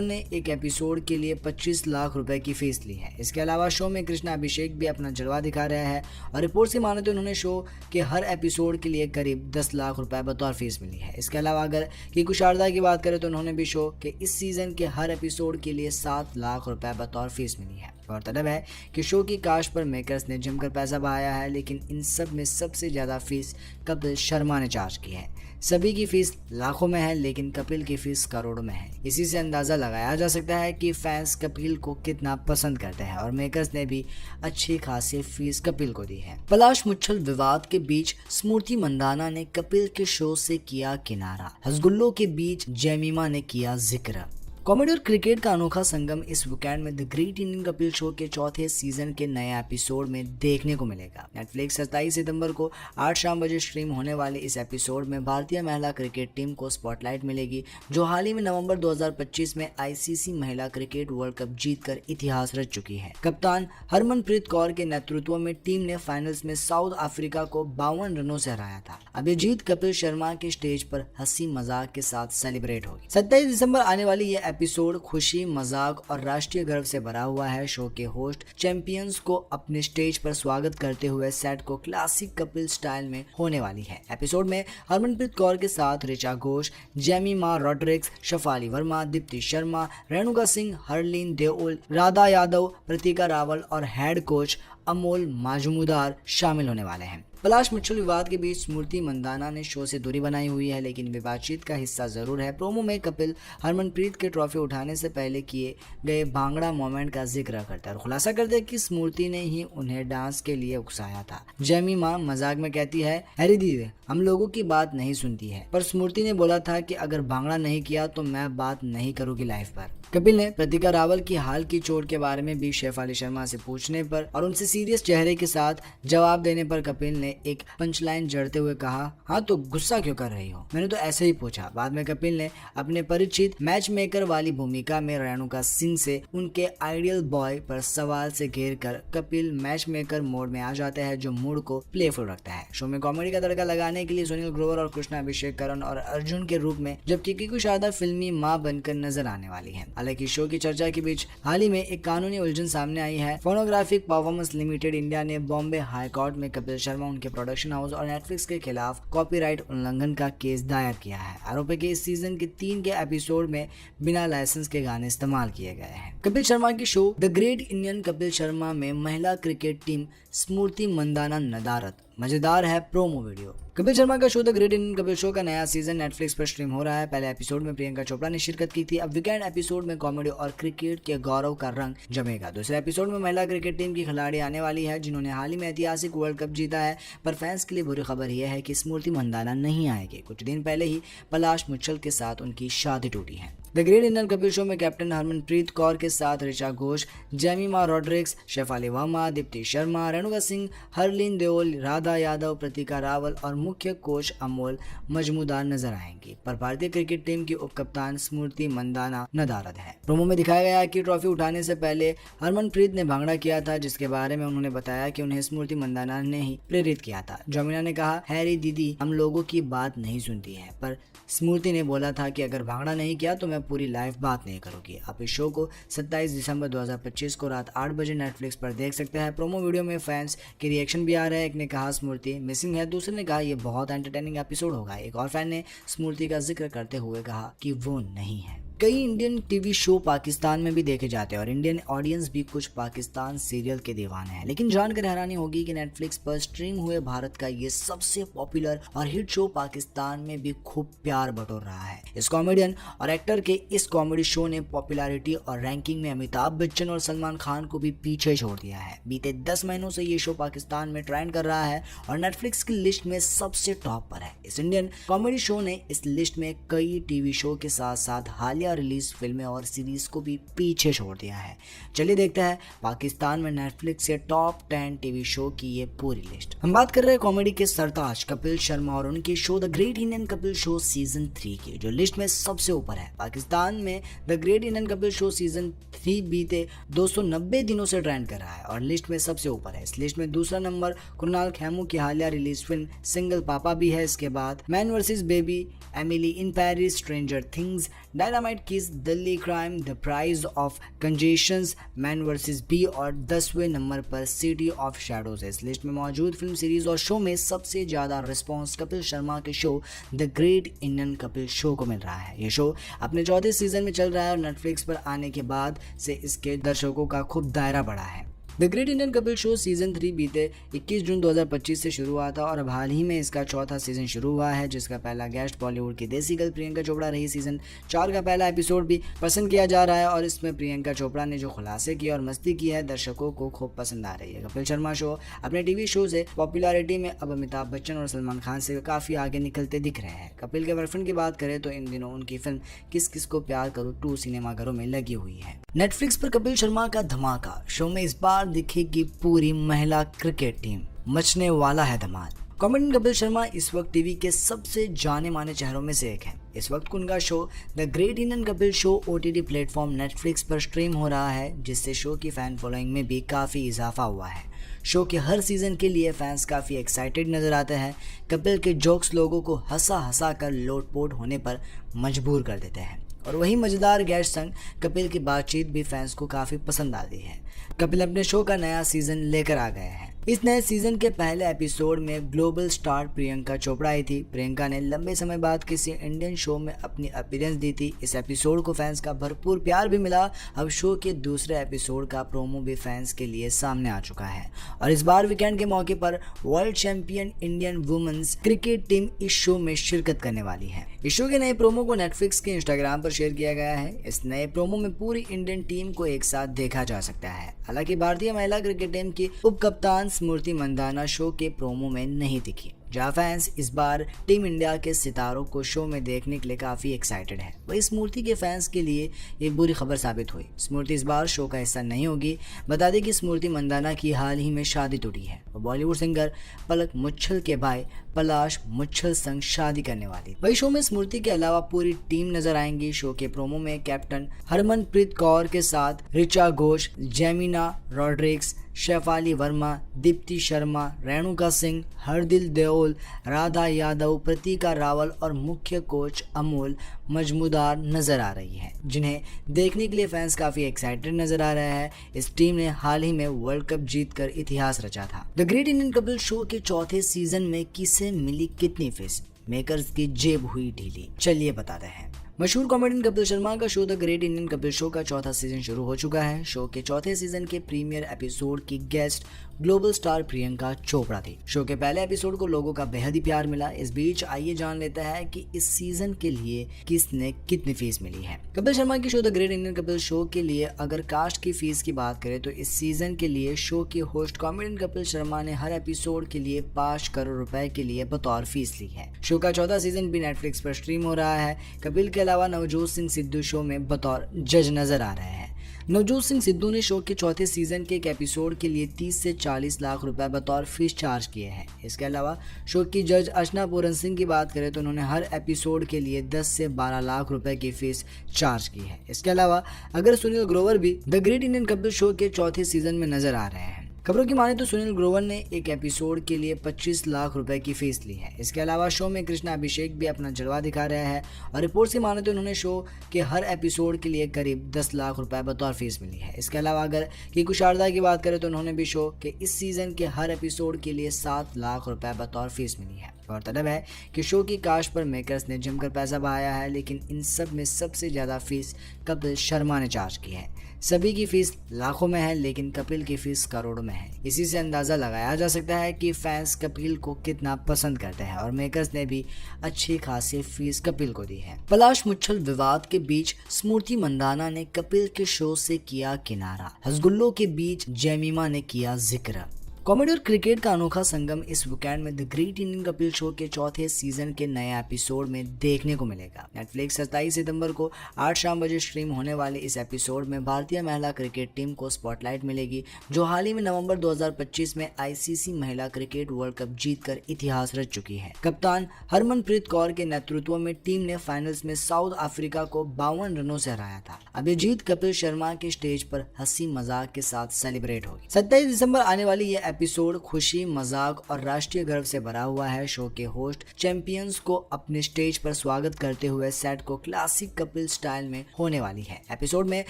ने एक एपिसोड के लिए 25 लाख रुपए की फीस ली है। इसके अलावा शो में कृष्णा अभिषेक भी अपना जलवा दिखा रहे हैं और रिपोर्ट से माने तो उन्होंने शो के हर एपिसोड के लिए करीब 10 लाख रुपए बतौर फीस मिली है। इसके अलावा अगर कीकू शारदा की बात करें तो उन्होंने भी शो के इस सीजन के हर एपिसोड के लिए 7 लाख रुपए बतौर फीस मिली है। गौरतलब है कि शो की कास्ट पर मेकर्स ने जमकर पैसा बहाया है, लेकिन इन सब में सबसे ज्यादा फीस कपिल शर्मा ने चार्ज की है। सभी की फीस लाखों में है, लेकिन कपिल की फीस करोड़ों में है। इसी से अंदाजा लगाया जा सकता है कि फैंस कपिल को कितना पसंद करते हैं और मेकर्स ने भी अच्छी खासी फीस कपिल को दी है। पलाश मुच्छल विवाद के बीच स्मृति मंदाना ने कपिल के शो से किया किनारा। हसगुल्लों के बीच जेमिमा ने किया जिक्र। कॉमेडी और क्रिकेट का अनोखा संगम इस वीकेंड में the great Indian Kapil show के चौथे सीजन के नए एपिसोड में देखने को मिलेगा। नेटफ्लिक्स 27 सितंबर को 8 शाम बजे स्ट्रीम होने वाले इस एपिसोड में भारतीय महिला क्रिकेट टीम को स्पॉटलाइट मिलेगी, जो हाल ही में नवंबर 2025 में आईसीसी महिला क्रिकेट वर्ल्ड कप जीतकर इतिहास रच चुकी है। कप्तान हरमनप्रीत कौर के नेतृत्व में टीम ने फाइनल्स में साउथ अफ्रीका को 52 रनों से हराया था। अब ये जीत कपिल शर्मा के स्टेज पर हंसी मजाक के साथ सेलिब्रेट होगी। 27 दिसंबर आने वाली ये एपिसोड खुशी, मजाक और राष्ट्रीय गर्व से भरा हुआ है। शो के होस्ट चैंपियंस को अपने स्टेज पर स्वागत करते हुए सेट को क्लासिक कपिल स्टाइल में होने वाली है। एपिसोड में हरमनप्रीत कौर के साथ ऋचा घोष, जेमिमा रॉड्रिक्स, शफाली वर्मा, दीप्ति शर्मा, रेणुका सिंह, हरलीन देओल, राधा यादव, प्रतीका रावल और हेड कोच अमोल मजूमदार शामिल होने वाले हैं। पलाश मुच्छल विवाद के बीच स्मृति मंदाना ने शो से दूरी बनाई हुई है, लेकिन वे बातचीत का हिस्सा जरूर है। प्रोमो में कपिल हरमनप्रीत के ट्रॉफी उठाने से पहले किए गए भांगड़ा मोमेंट का जिक्र करता है और खुलासा करते हैं कि स्मृति ने ही उन्हें डांस के लिए उकसाया था। जेमिमा मजाक में कहती है, अरे दीदी हम लोगों की बात नहीं सुनती है, पर स्मृति ने बोला था कि अगर भांगड़ा नहीं किया तो मैं बात नहीं करूंगी लाइफ पर। कपिल ने प्रतीका रावल की हाल की चोट के बारे में भी शेफाली शर्मा से पूछने पर और उनसे सीरियस चेहरे के साथ जवाब देने पर कपिल ने एक पंचलाइन जड़ते हुए कहा, हाँ तो गुस्सा क्यों कर रही हो, मैंने तो ऐसे ही पूछा। बाद में कपिल ने अपने परिचित मैच मेकर वाली भूमिका में रेणुका सिंह से उनके आइडियल बॉय पर सवाल से घेर कर कपिल मैच मेकर मोड में आ जाते हैं, जो मूड को प्लेफुल रखता है। शो में कॉमेडी का तड़का लगाने के लिए सुनील ग्रोवर और कृष्णा अभिषेक करण और अर्जुन के रूप में, जबकि कीकू शारदा फिल्मी मां बनकर नजर आने वाली है। हालांकि शो की चर्चा के बीच हाल ही में एक कानूनी उलझन सामने आई है। फोनोग्राफिक परफॉर्मेंस लिमिटेड इंडिया ने बॉम्बे हाई कोर्ट में कपिल शर्मा, उनके प्रोडक्शन हाउस और नेटफ्लिक्स के खिलाफ कॉपीराइट उल्लंघन का केस दायर किया है। आरोप है कि इस सीजन के 3 के एपिसोड में बिना लाइसेंस के गाने इस्तेमाल किए गए हैं। कपिल शर्मा की show the great Indian Kapil Sharma में महिला क्रिकेट टीम स्मृति मंदाना नदारत। मजेदार है प्रोमो वीडियो। कपिल शर्मा का show the great Indian Kapil show का नया सीजन नेटफ्लिक्स पर स्ट्रीम हो रहा है। पहले एपिसोड में प्रियंका चोपड़ा ने शिरकत की थी। अब वीकेंड एपिसोड में कॉमेडी और क्रिकेट के गौरव का रंग जमेगा। दूसरे एपिसोड में महिला क्रिकेट टीम की खिलाड़ी आने वाली है, जिन्होंने हाल ही में ऐतिहासिक वर्ल्ड कप जीता है। पर फैंस के लिए बुरी खबर यह है कि स्मृति मंदाना नहीं आएगी। कुछ दिन पहले ही पलाश मुच्छल के साथ उनकी शादी टूटी है। The great Indian Kapil show में कैप्टन हरमनप्रीत कौर के साथ ऋचा घोष, जेमिमा रॉड्रिक्स, शेफाली वर्मा, दीप्ति शर्मा, रेणुका सिंह, हरलीन देओल, राधा यादव, प्रतीका रावल और मुख्य कोच अमोल मजूमदार नजर आएंगी। पर भारतीय क्रिकेट टीम की उप कप्तान स्मृति मंदाना नदारद है। प्रोमो में दिखाया गया कि ट्रॉफी उठाने से पहले हरमनप्रीत ने भांगड़ा किया था, जिसके बारे में उन्होंने बताया कि उन्हें स्मृति मंदाना ने ही प्रेरित किया था। जोमिना ने कहा, हैरी दीदी हम लोगों की बात नहीं सुनती है, पर स्मृति ने बोला था कि अगर भांगड़ा नहीं किया तो मैं पूरी लाइफ बात नहीं करूंगी। आप इस शो को 27 दिसंबर 2025 को रात 8 बजे नेटफ्लिक्स पर देख सकते हैं। प्रोमो वीडियो में फैंस के रिएक्शन भी आ रहे हैं। एक ने कहा स्मृति मिसिंग है, दूसरे ने कहा ये बहुत एंटरटेनिंग एपिसोड होगा। एक और फैन ने स्मृति का जिक्र करते हुए कहा कि वो नहीं है। कई इंडियन टीवी शो पाकिस्तान में भी देखे जाते हैं और इंडियन ऑडियंस भी कुछ पाकिस्तान सीरियल के दीवाने हैं। लेकिन जानकर हैरानी होगी कि नेटफ्लिक्स पर स्ट्रीम हुए भारत का ये सबसे पॉपुलर और हिट शो पाकिस्तान में भी खूब प्यार बटोर रहा है। इस कॉमेडियन और एक्टर के इस कॉमेडी शो ने पॉपुलैरिटी और रैंकिंग में अमिताभ बच्चन और सलमान खान को भी पीछे छोड़ दिया है। बीते 10 महीनों से ये शो पाकिस्तान में ट्रेंड कर रहा है और नेटफ्लिक्स की लिस्ट में सबसे टॉप पर है। इस इंडियन कॉमेडी शो ने इस लिस्ट में कई टीवी शो के साथ साथ हालिया रिलीज फिल्में और सीरीज को भी पीछे छोड़ दिया है। चलिए देखते हैं पाकिस्तान में नेटफ्लिक्स से टॉप 10 टीवी शो की ये पूरी लिस्ट। हम बात कर रहे हैं कॉमेडी के सरताज कपिल शर्मा और उनके show the great Indian Kapil show season 3 की, जो लिस्ट में सबसे ऊपर है। पाकिस्तान में the great Indian Kapil show season 3 बीते 290 दिनों से ट्रेंड कर रहा है और लिस्ट में सबसे ऊपर है। इस लिस्ट में दूसरा नंबर कुणाल खेमू की हालिया रिलीज फिल्म सिंगल पापा भी है। इसके बाद man versus baby, Emily in Paris, stranger things, dynamite kiss, Delhi crime, the price of confessions, man versus bee और 10वें नंबर पर सिटी ऑफ शैडोज है। इस लिस्ट में मौजूद फिल्म सीरीज और शो में सबसे ज्यादा रिस्पॉन्स कपिल शर्मा के show the great Indian Kapil show को मिल रहा है। ये शो अपने चौथे सीजन में चल रहा है और नेटफ्लिक्स पर आने के बाद से इसके दर्शकों का खूब दायरा बढ़ा है। The great Indian Kapil show season 3 बीते 21 जून 2025 से शुरू हुआ था और अब हाल ही में इसका चौथा सीजन शुरू हुआ है, जिसका पहला गेस्ट बॉलीवुड की देसी गर्ल प्रियंका चोपड़ा रही। सीजन 4 का पहला एपिसोड भी पसंद किया जा रहा है और इसमें प्रियंका चोपड़ा ने जो खुलासे किए और मस्ती की है, दर्शकों को खूब पसंद आ रही है। कपिल शर्मा शो अपने टीवी शो से पॉपुलैरिटी में अब अमिताभ बच्चन और सलमान खान से काफी आगे निकलते दिख रहे हैं। कपिल के बॉयफ्रेंड की बात करें तो इन दिनों उनकी फिल्म किस किस को प्यार करूं 2 सिनेमाघरों में लगी हुई है। नेटफ्लिक्स पर कपिल शर्मा का धमाका शो में इस बार दिखेगी पूरी महिला क्रिकेट टीम, मचने वाला है धमाल। कॉमेडियन कपिल शर्मा इस वक्त टीवी के सबसे जाने माने चेहरों में से एक है। इस वक्त उनका show the great Indian Kapil show OTT platform Netflix पर स्ट्रीम हो रहा है, जिससे शो की फैन फॉलोइंग में भी काफ़ी इजाफा हुआ है। शो के हर सीजन के लिए फैंस काफ़ी एक्साइटेड नजर आते हैं। कपिल के जोक्स लोगों को हंसा हंसा कर लोटपोट होने पर मजबूर कर देते हैं और वही मजेदार गेस्ट संग कपिल की बातचीत भी फैंस को काफ़ी पसंद आती है। कपिल अपने शो का नया सीजन लेकर आ गए हैं। इस नए सीजन के पहले एपिसोड में ग्लोबल स्टार प्रियंका चोपड़ा आई थी। प्रियंका ने लंबे समय बाद किसी इंडियन शो में अपनी अपीयरेंस दी थी। इस एपिसोड को फैंस का भरपूर प्यार भी मिला। अब शो के दूसरे एपिसोड का प्रोमो भी फैंस के लिए सामने आ चुका है और इस बार वीकेंड के मौके पर world champion Indian women's cricket team इस शो में शिरकत करने वाली है। इस शो के नए प्रोमो को नेटफ्लिक्स के इंस्टाग्राम पर शेयर किया गया है। इस नए प्रोमो में पूरी इंडियन टीम को एक साथ देखा जा सकता है। हालांकि भारतीय महिला क्रिकेट टीम की उप कप्तान स्मृति मंदाना शो के प्रोमो में नहीं दिखी, जहां फैंस इस बार टीम इंडिया के सितारों को शो में देखने के लिए काफी एक्साइटेड है। वही स्मृति के फैंस के लिए एक बुरी खबर साबित हुई। स्मृति इस बार शो का हिस्सा नहीं होगी। बता दें कि स्मृति मंदाना की हाल ही में शादी टूटी है। वो बॉलीवुड सिंगर पलक मुच्छल के भाई पलाश मुच्छल संग शादी करने वाली। वही शो में स्मृति के अलावा पूरी टीम नजर आएंगी। शो के प्रोमो में कैप्टन हरमनप्रीत कौर के साथ ऋचा घोष, जेमिना रॉड्रिक्स, शेफाली वर्मा, दीप्ति शर्मा, रेणुका सिंह, हरदिल देओल, राधा यादव, प्रतीका रावल और मुख्य कोच अमोल मजमूदार नजर आ रही है, जिन्हें देखने के लिए फैंस काफी एक्साइटेड नजर आ रहे हैं। इस टीम ने हाल ही में वर्ल्ड कप जीतकर इतिहास रचा था। The great Indian Kapil show के चौथे सीजन में किसे मिली कितनी फीस, मेकर्स की जेब हुई ढीली, चलिए बताते हैं। मशहूर कॉमेडियन कपिल शर्मा का show the great Indian Kapil show का चौथा सीजन शुरू हो चुका है। शो के चौथे सीजन के प्रीमियर एपिसोड की guest global star Priyanka Chopra थी। शो के पहले एपिसोड को लोगों का बेहद ही प्यार मिला। इस बीच आइए जान लेते हैं कि इस सीजन के लिए किसने कितनी फीस मिली है। कपिल शर्मा की show the great Indian Kapil show के लिए अगर कास्ट की फीस की बात करें तो इस सीजन के लिए शो के होस्ट कॉमेडियन कपिल शर्मा ने हर एपिसोड के लिए 5 करोड़ रुपए के लिए बतौर फीस ली है। शो का चौथा सीजन भी नेटफ्लिक्स पर स्ट्रीम हो रहा है। कपिल के अलावा नवजोत सिंह सिद्धू शो में बतौर जज नजर आ रहे हैं। नवजोत सिंह सिद्धू ने शो के चौथे सीजन के एक एपिसोड के लिए 30 से 40 लाख रुपए बतौर फीस चार्ज किए हैं। इसके अलावा शो की जज अर्चना पूरन सिंह की बात करें तो उन्होंने हर एपिसोड के लिए 10 से 12 लाख रुपए की फीस चार्ज की है। इसके अलावा अगर सुनील ग्रोवर भी the great Indian Kapil show के चौथे सीजन में नजर आ रहे हैं। खबरों की माने तो सुनील ग्रोवर ने एक एपिसोड के लिए 25 लाख रुपए की फीस ली है। इसके अलावा शो में कृष्णा अभिषेक भी अपना जलवा दिखा रहे हैं और रिपोर्ट की माने तो उन्होंने शो के हर एपिसोड के लिए करीब 10 लाख रुपए बतौर फीस मिली है। इसके अलावा अगर कीकू शारदा की बात करें तो उन्होंने भी शो के इस सीजन के हर एपिसोड के लिए 7 लाख रुपए बतौर फीस मिली है। गौरतलब है कि शो की कास्ट पर मेकर्स ने जमकर पैसा बहाया है, लेकिन इन सब में सबसे ज्यादा फीस कपिल शर्मा ने चार्ज की है। सभी की फीस लाखों में है, लेकिन कपिल की फीस करोड़ों में है। इसी से अंदाजा लगाया जा सकता है कि फैंस कपिल को कितना पसंद करते हैं और मेकर्स ने भी अच्छी खासी फीस कपिल को दी है। पलाश मुच्छल विवाद के बीच स्मृति मंदाना ने कपिल के शो से किया किनारा, हसगुल्लों के बीच जेमिमा ने किया जिक्र। कॉमेडी और क्रिकेट का अनोखा संगम इस वीकेंड में the great Indian Kapil show के चौथे सीजन के नए एपिसोड में देखने को मिलेगा। नेटफ्लिक्स 27 सितंबर को 8 शाम बजे स्ट्रीम होने वाले इस एपिसोड में भारतीय महिला क्रिकेट टीम को स्पॉटलाइट मिलेगी, जो हाल ही में नवंबर 2025 में आईसीसी महिला क्रिकेट वर्ल्ड कप जीतकर इतिहास रच चुकी है। कप्तान हरमनप्रीत कौर के नेतृत्व में टीम ने फाइनल्स में साउथ अफ्रीका को 52 रनों से हराया था। अब ये जीत कपिल शर्मा के स्टेज पर हंसी मजाक के साथ सेलिब्रेट होगी। 27 दिसंबर आने वाली ये एपिसोड खुशी, मजाक और राष्ट्रीय गर्व से भरा हुआ है। शो के होस्ट चैंपियंस को अपने स्टेज पर स्वागत करते हुए सेट को क्लासिक कपिल स्टाइल में होने वाली है। एपिसोड में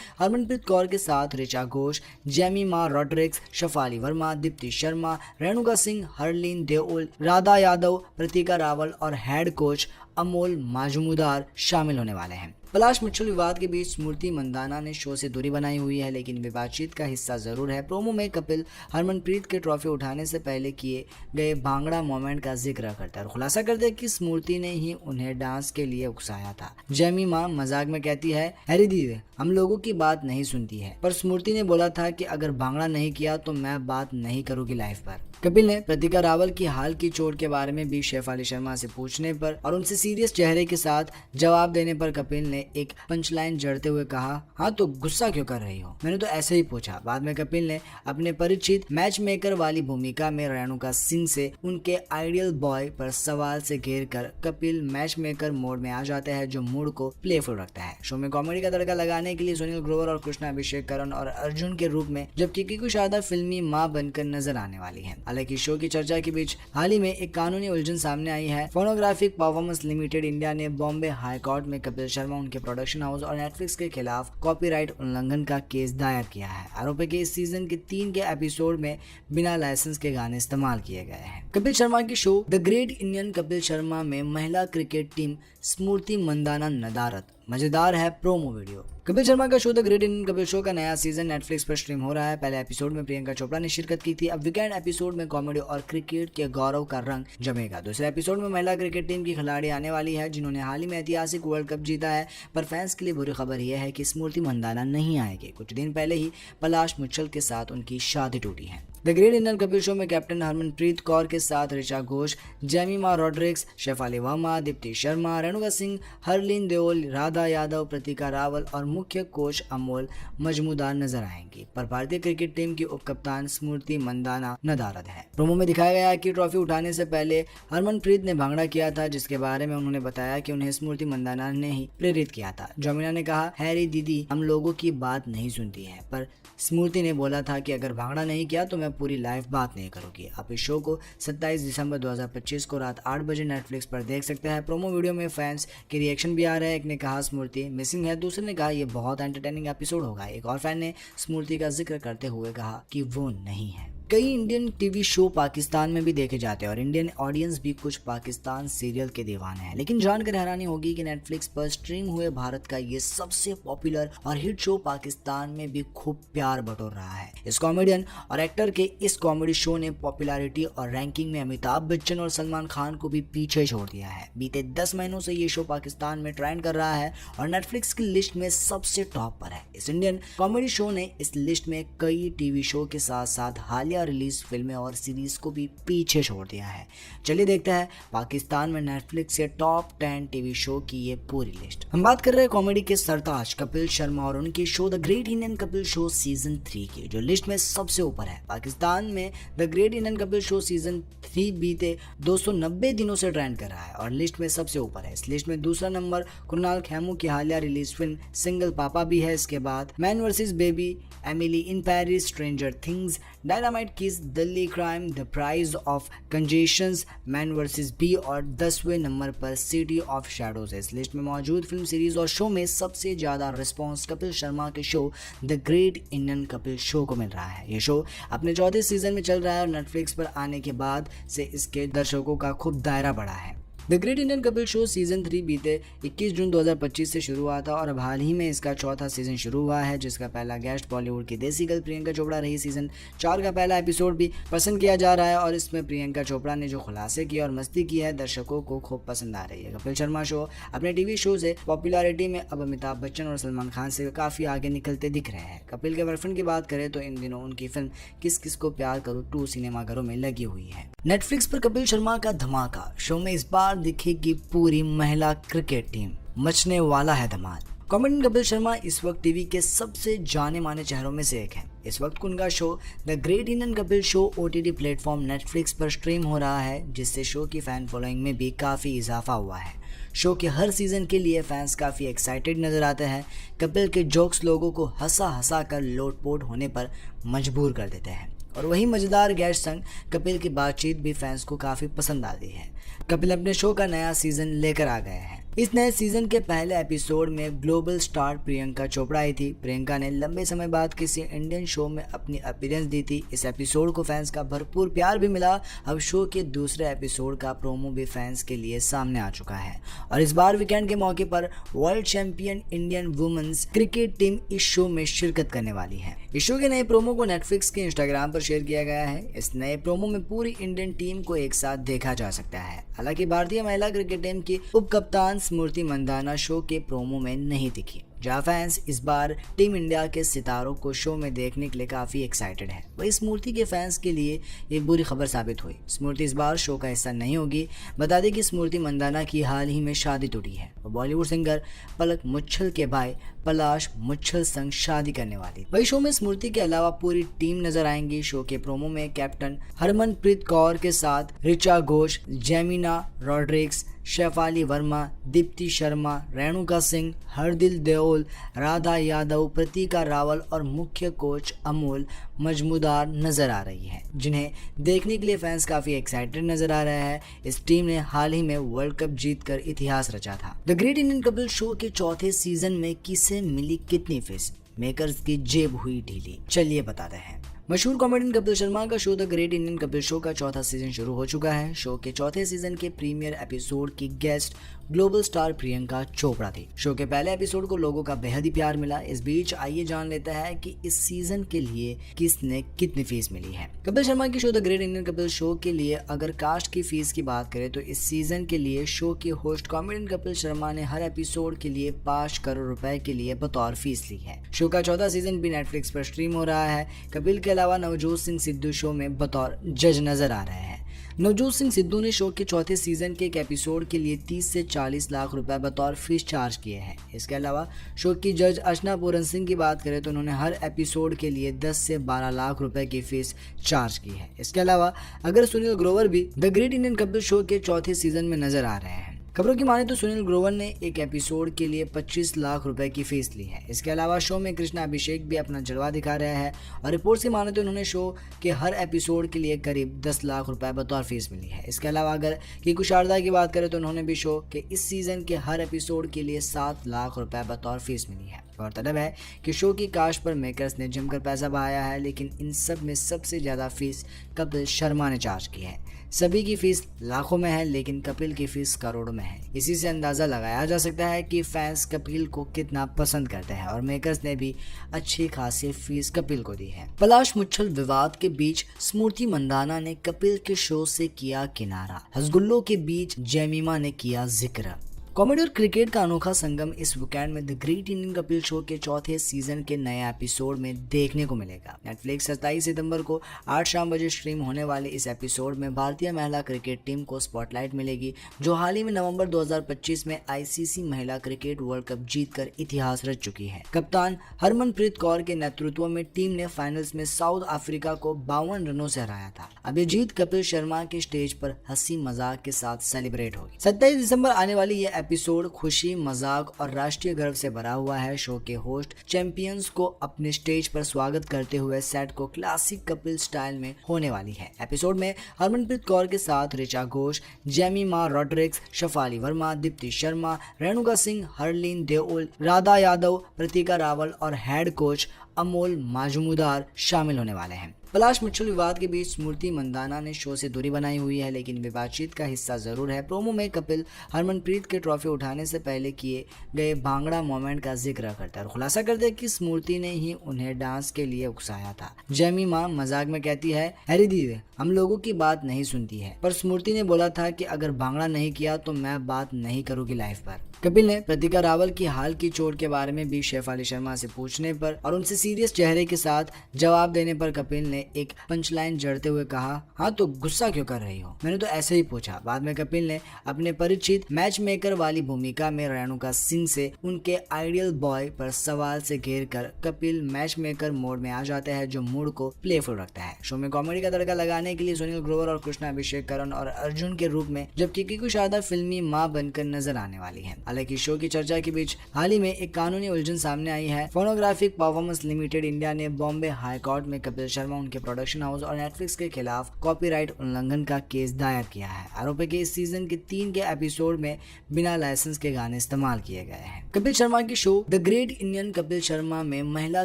हरमनप्रीत कौर के साथ ऋचा घोष, जेमिमा रॉड्रिक्स, शफाली वर्मा, दीप्ति शर्मा, रेणुका सिंह, हरलीन देओल, राधा यादव, प्रतीका रावल और हेड कोच अमोल मजूमदार शामिल होने वाले हैं। पलाश मुच्छल विवाद के बीच स्मृति मंदाना ने शो से दूरी बनाई हुई है, लेकिन वे बातचीत का हिस्सा जरूर है। प्रोमो में कपिल हरमनप्रीत के ट्रॉफी उठाने से पहले किए गए भांगड़ा मोमेंट का जिक्र करता है और खुलासा करते हैं कि स्मृति ने ही उन्हें डांस के लिए उकसाया था। जेमिमा मजाक में कहती है, हैरी दीदी हम लोगों की बात नहीं सुनती है, पर स्मृति ने बोला था कि अगर भांगड़ा नहीं किया तो मैं बात नहीं करूंगी लाइफ पर। कपिल ने प्रतीका रावल की हाल की चोट के बारे में भी शेफाली शर्मा से पूछने पर और उनसे सीरियस चेहरे के साथ जवाब देने पर कपिल ने एक पंचलाइन जड़ते हुए कहा, हाँ तो गुस्सा क्यों कर रही हो, मैंने तो ऐसे ही पूछा। बाद में कपिल ने अपने परिचित मैच मेकर वाली भूमिका में रेणुका सिंह से उनके आइडियल बॉय पर सवाल से घेर कर कपिल मैच मेकर मोड में आ जाते हैं, जो मूड को प्लेफुल रखता है। शो में कॉमेडी का तड़का लगाने के लिए सुनील ग्रोवर और कृष्णा अभिषेक करण और अर्जुन के रूप में, जबकि किकू शारदा फिल्मी मां बनकर नजर आने वाली है। हालांकि शो की चर्चा के बीच हाल ही में एक कानूनी उलझन सामने आई है। फोनोग्राफिक परफॉर्मेंस लिमिटेड इंडिया ने बॉम्बे हाई कोर्ट में कपिल शर्मा, उनके प्रोडक्शन हाउस और नेटफ्लिक्स के खिलाफ कॉपीराइट उल्लंघन का केस दायर किया है। आरोप है कि इस सीजन के 3 के एपिसोड में बिना लाइसेंस के गाने इस्तेमाल किए गए हैं। कपिल शर्मा की show the great Indian Kapil Sharma में महिला क्रिकेट टीम स्मृति मंदाना नदारत, मजेदार है प्रोमो वीडियो। कपिल शर्मा का show the great Indian Kapil show का नया सीजन नेटफ्लिक्स पर स्ट्रीम हो रहा है। पहले एपिसोड में प्रियंका चोपड़ा ने शिरकत की थी। अब वीकेंड एपिसोड में कॉमेडी और क्रिकेट के गौरव का रंग जमेगा। दूसरे एपिसोड में महिला क्रिकेट टीम की खिलाड़ी आने वाली है, जिन्होंने हाल ही में ऐतिहासिक वर्ल्ड कप जीता है। पर फैंस के लिए बुरी खबर यह है कि स्मृति मंदाना नहीं आएगी। कुछ दिन पहले ही पलाश मुच्छल के साथ उनकी शादी टूटी है। The great Indian Kapil show में कैप्टन हरमनप्रीत कौर के साथ ऋचा घोष, जेमिमा रॉड्रिक्स, शेफाली वर्मा, दीप्ति शर्मा, रेणुका सिंह, हरलीन देओल, राधा यादव, प्रतीका रावल और मुख्य कोच अमोल मजूमदार नजर आएंगी। पर भारतीय क्रिकेट टीम की उप कप्तान स्मृति मंदाना नदारद है। प्रोमो में दिखाया गया कि ट्रॉफी उठाने से पहले हरमनप्रीत ने भांगड़ा किया था, जिसके बारे में उन्होंने बताया कि उन्हें स्मृति मंदाना ने ही प्रेरित किया था। जोमिना ने कहा, हैरी दीदी हम लोगों की बात नहीं सुनती है, पर स्मृति ने बोला था कि अगर भांगड़ा नहीं किया तो मैं पूरी लाइफ बात नहीं करूंगी। आप इस शो को 27 दिसंबर 2025 को रात 8 बजे नेटफ्लिक्स पर देख सकते हैं। प्रोमो वीडियो में फैंस के रिएक्शन भी आ रहे हैं। एक ने कहा स्मृति मिसिंग है, दूसरे ने कहा ये बहुत एंटरटेनिंग एपिसोड होगा। एक और फैन ने स्मृति का जिक्र करते हुए कहा कि वो नहीं है। कई इंडियन टीवी शो पाकिस्तान में भी देखे जाते हैं और इंडियन ऑडियंस भी कुछ पाकिस्तान सीरियल के दीवाने हैं, लेकिन जानकर हैरानी होगी कि नेटफ्लिक्स पर स्ट्रीम हुए भारत का ये सबसे पॉपुलर और हिट शो पाकिस्तान में भी खूब प्यार बटोर रहा है। इस कॉमेडियन और एक्टर के इस कॉमेडी शो ने पॉपुलैरिटी और रैंकिंग में अमिताभ बच्चन और सलमान खान को भी पीछे छोड़ दिया है। बीते 10 महीनों से ये शो पाकिस्तान में ट्रेंड कर रहा है और नेटफ्लिक्स की लिस्ट में सबसे टॉप पर है। इस इंडियन कॉमेडी शो ने इस लिस्ट में कई टीवी शो के साथ साथ हालिया रिलीज फिल्में और सीरीज को भी पीछे छोड़ दिया है। चलिए देखते हैं पाकिस्तान में नेटफ्लिक्स के टॉप 10 टीवी शो की ये पूरी लिस्ट। हम बात कर रहे हैं कॉमेडी के सरताज कपिल शर्मा और उनके show the great Indian Kapil show season 3 की, जो लिस्ट में सबसे ऊपर है। पाकिस्तान में the great Indian Kapil show season 3 बीते 290 दिनों से ट्रेंड कर रहा है और लिस्ट में सबसे ऊपर है। इस लिस्ट में दूसरा नंबर कुणाल खेमू की हालिया रिलीज फिल्म सिंगल पापा भी है। इसके बाद man versus baby, Emily in Paris, stranger things, dynamite kiss, Delhi crime, the price of confessions, man versus bee और 10वें नंबर पर सिटी ऑफ शैडोज है। इस लिस्ट में मौजूद फिल्म सीरीज और शो में सबसे ज्यादा रिस्पॉन्स कपिल शर्मा के show the great Indian Kapil show को मिल रहा है। ये शो अपने चौथे सीजन में चल रहा है और नेटफ्लिक्स पर आने के बाद से इसके दर्शकों का खूब दायरा बढ़ा है। The great Indian Kapil show season 3 बीते 21 जून 2025 से शुरू हुआ था और अब हाल ही में इसका चौथा सीजन शुरू हुआ है, जिसका पहला गेस्ट बॉलीवुड की देसी गर्ल प्रियंका चोपड़ा रही। सीजन 4 का पहला एपिसोड भी पसंद किया जा रहा है और इसमें प्रियंका चोपड़ा ने जो खुलासे किए और मस्ती की है, दर्शकों को खूब पसंद आ रही है। कपिल शर्मा शो अपने टीवी शो से पॉपुलैरिटी में अब अमिताभ बच्चन और सलमान खान से काफी आगे निकलते दिख रहे हैं। कपिल के बॉयफ्रेंड की बात करें तो इन दिनों उनकी फिल्म किस किस को प्यार करूं 2 सिनेमाघरों में लगी हुई है। नेटफ्लिक्स पर कपिल शर्मा का धमाका शो में इस बार दिखेगी पूरी महिला क्रिकेट टीम, मचने वाला है धमाल। कॉमेडियन कपिल शर्मा इस वक्त टीवी के सबसे जाने माने चेहरों में से एक है। इस वक्त उनका show the great Indian Kapil show OTT platform Netflix पर स्ट्रीम हो रहा है, जिससे शो की फैन फॉलोइंग में भी काफ़ी इजाफा हुआ है। शो के हर सीजन के लिए फैंस काफ़ी एक्साइटेड नजर आते हैं। कपिल के जोक्स लोगों को हंसा हंसा कर लोटपोट होने पर मजबूर कर देते हैं और वही मजेदार गेस्ट संग कपिल की बातचीत भी फैंस को काफ़ी पसंद आती है। कपिल अपने शो का नया सीजन लेकर आ गए हैं। इस नए सीजन के पहले एपिसोड में ग्लोबल स्टार प्रियंका चोपड़ा आई थी। प्रियंका ने लंबे समय बाद किसी इंडियन शो में अपनी अपीयरेंस दी थी। इस एपिसोड को फैंस का भरपूर प्यार भी मिला। अब शो के दूसरे एपिसोड का प्रोमो भी फैंस के लिए सामने आ चुका है और इस बार वीकेंड के मौके पर world champion Indian women's cricket team इस शो में शिरकत करने वाली है। इस शो के नए प्रोमो को नेटफ्लिक्स के इंस्टाग्राम पर शेयर किया गया है। इस नए प्रोमो में पूरी इंडियन टीम को एक साथ देखा जा सकता है। हालांकि भारतीय महिला क्रिकेट टीम की उप कप्तान स्मृति मंदाना शो के प्रोमो में नहीं दिखी, जहां फैंस इस बार टीम इंडिया के सितारों को शो में देखने के लिए काफी एक्साइटेड है। वही स्मृति के फैंस के लिए एक बुरी खबर साबित हुई। स्मृति इस बार शो का हिस्सा नहीं होगी। बता दें कि स्मृति मंदाना की हाल ही में शादी टूटी है। वो बॉलीवुड सिंगर पलक मुच्छल के भाई पलाश मुच्छल संग शादी करने वाली। वही शो में स्मृति के अलावा पूरी टीम नजर आएंगी। शो के प्रोमो में कैप्टन हरमनप्रीत कौर के साथ ऋचा घोष, जेमिना रॉड्रिक्स, शेफाली वर्मा, दीप्ति शर्मा, रेणुका सिंह, हरदिल देओल, राधा यादव, प्रतीका रावल और मुख्य कोच अमोल मजमूदार नजर आ रही है, जिन्हें देखने के लिए फैंस काफी एक्साइटेड नजर आ रहे हैं। इस टीम ने हाल ही में वर्ल्ड कप जीतकर इतिहास रचा था। The great Indian Kapil show के चौथे सीजन में किसे मिली कितनी फीस, मेकर्स की जेब हुई ढीली, चलिए बताते हैं। मशहूर कॉमेडियन कपिल शर्मा का show the great Indian Kapil show का चौथा सीजन शुरू हो चुका है। शो के चौथे सीजन के प्रीमियर एपिसोड की guest global star Priyanka Chopra थी। शो के पहले एपिसोड को लोगों का बेहद ही प्यार मिला। इस बीच आइए जान लेते हैं कि इस सीजन के लिए किसने कितनी फीस मिली है। कपिल शर्मा की show the great Indian Kapil show के लिए अगर कास्ट की फीस की बात करें तो इस सीजन के लिए शो के होस्ट कॉमेडियन कपिल शर्मा ने हर एपिसोड के लिए 5 करोड़ रुपए के लिए बतौर फीस ली है। शो का चौथा सीजन भी नेटफ्लिक्स पर स्ट्रीम हो रहा है। कपिल के अलावा नवजोत सिंह सिद्धू शो में बतौर जज नजर आ रहे हैं। नवजोत सिंह सिद्धू ने शो के चौथे सीजन के एक एपिसोड के लिए 30 से 40 लाख रुपए बतौर फीस चार्ज किए हैं। इसके अलावा शो की जज अर्चना पूरन सिंह की बात करें तो उन्होंने हर एपिसोड के लिए 10 से 12 लाख रुपए की फीस चार्ज की है। इसके अलावा अगर सुनील ग्रोवर भी the great Indian Kapil show के चौथे सीजन में नजर आ रहे हैं। खबरों की माने तो सुनील ग्रोवर ने एक एपिसोड के लिए 25 लाख रुपए की फीस ली है। इसके अलावा शो में कृष्णा अभिषेक भी अपना जलवा दिखा रहे हैं और रिपोर्ट्स की माने तो उन्होंने शो के हर एपिसोड के लिए करीब 10 लाख रुपए बतौर फीस मिली है। इसके अलावा अगर कीकू शारदा की बात करें तो उन्होंने भी शो के इस सीजन के हर एपिसोड के लिए 7 लाख रुपए बतौर फीस मिली है। गौरतलब है कि शो की कास्ट पर मेकर्स ने जमकर पैसा बहाया है, लेकिन इन सब में सबसे ज्यादा फीस कपिल शर्मा ने चार्ज की है। सभी की फीस लाखों में है, लेकिन कपिल की फीस करोड़ों में है। इसी से अंदाजा लगाया जा सकता है कि फैंस कपिल को कितना पसंद करते हैं और मेकर्स ने भी अच्छी खासी फीस कपिल को दी है। पलाश मुच्छल विवाद के बीच स्मृति मंदाना ने कपिल के शो से किया किनारा। हसगुल्लों के बीच जेमिमा ने किया जिक्र। कॉमेडी और क्रिकेट का अनोखा संगम इस वीकेंड में the great Indian Kapil show के चौथे सीजन के नए एपिसोड में देखने को मिलेगा। नेटफ्लिक्स 27 सितंबर को 8 शाम बजे स्ट्रीम होने वाले इस एपिसोड में भारतीय महिला क्रिकेट टीम को स्पॉटलाइट मिलेगी, जो हाल ही में नवंबर 2025 में ICC महिला क्रिकेट वर्ल्ड कप जीतकर इतिहास रच चुकी है। कप्तान हरमनप्रीत कौर के नेतृत्व में टीम ने फाइनल्स में साउथ अफ्रीका को 52 रनों से हराया था। अब ये जीत कपिल शर्मा के स्टेज पर हंसी मजाक के साथ सेलिब्रेट होगी। 27 दिसंबर आने वाली ये एपिसोड खुशी, मजाक और राष्ट्रीय गर्व से भरा हुआ है। शो के होस्ट चैंपियंस को अपने स्टेज पर स्वागत करते हुए सेट को क्लासिक कपिल स्टाइल में होने वाली है। एपिसोड में हरमनप्रीत कौर के साथ ऋचा घोष, जेमिमा रॉड्रिक्स, शेफाली वर्मा, दीप्ति शर्मा, रेणुका सिंह, हरलीन देओल, राधा यादव, प्रतीका रावल और हेड कोच अमोल मजमूदार शामिल होने वाले हैं। पलाश मुच्छल विवाद के बीच स्मृति मंदाना ने शो से दूरी बनाई हुई है, लेकिन वे बातचीत का हिस्सा जरूर है। प्रोमो में कपिल हरमनप्रीत के ट्रॉफी उठाने से पहले किए गए भांगड़ा मोमेंट का जिक्र करता है और खुलासा करते हैं कि स्मृति ने ही उन्हें डांस के लिए उकसाया था। जेमिमा मजाक में कहती है, हैरी दीदी हम लोगों की बात नहीं सुनती है, पर स्मृति ने बोला था कि अगर भांगड़ा नहीं किया तो मैं बात नहीं करूंगी लाइफ पर। कपिल ने प्रतिका रावल की हाल की चोट के बारे में भी शेफाली शर्मा से पूछने पर और उनसे सीरियस चेहरे के साथ जवाब देने पर कपिल ने एक पंचलाइन जड़ते हुए कहा, हाँ तो गुस्सा क्यों कर रही हो, मैंने तो ऐसे ही पूछा। बाद में कपिल ने अपने परिचित मैच मेकर वाली भूमिका में रेणुका सिंह से उनके आइडियल बॉय पर सवाल से घेर कर कपिल मैच मेकर मोड में आ जाते हैं, जो मूड को प्लेफुल रखता है। शो में कॉमेडी का तड़का लगाने के लिए सुनील ग्रोवर और कृष्णा अभिषेक करण और अर्जुन के रूप में, जबकि किकू शारदा फिल्मी मां बनकर नजर आने वाली है। हालांकि शो की चर्चा के बीच हाल ही में एक कानूनी उलझन सामने आई है। फोनोग्राफिक परफॉर्मेंस लिमिटेड इंडिया ने बॉम्बे हाई कोर्ट में कपिल शर्मा, उनके प्रोडक्शन हाउस और नेटफ्लिक्स के खिलाफ कॉपीराइट उल्लंघन का केस दायर किया है। आरोप है कि इस सीजन के 3 के एपिसोड में बिना लाइसेंस के गाने इस्तेमाल किए गए हैं। कपिल शर्मा की show the great Indian Kapil Sharma में महिला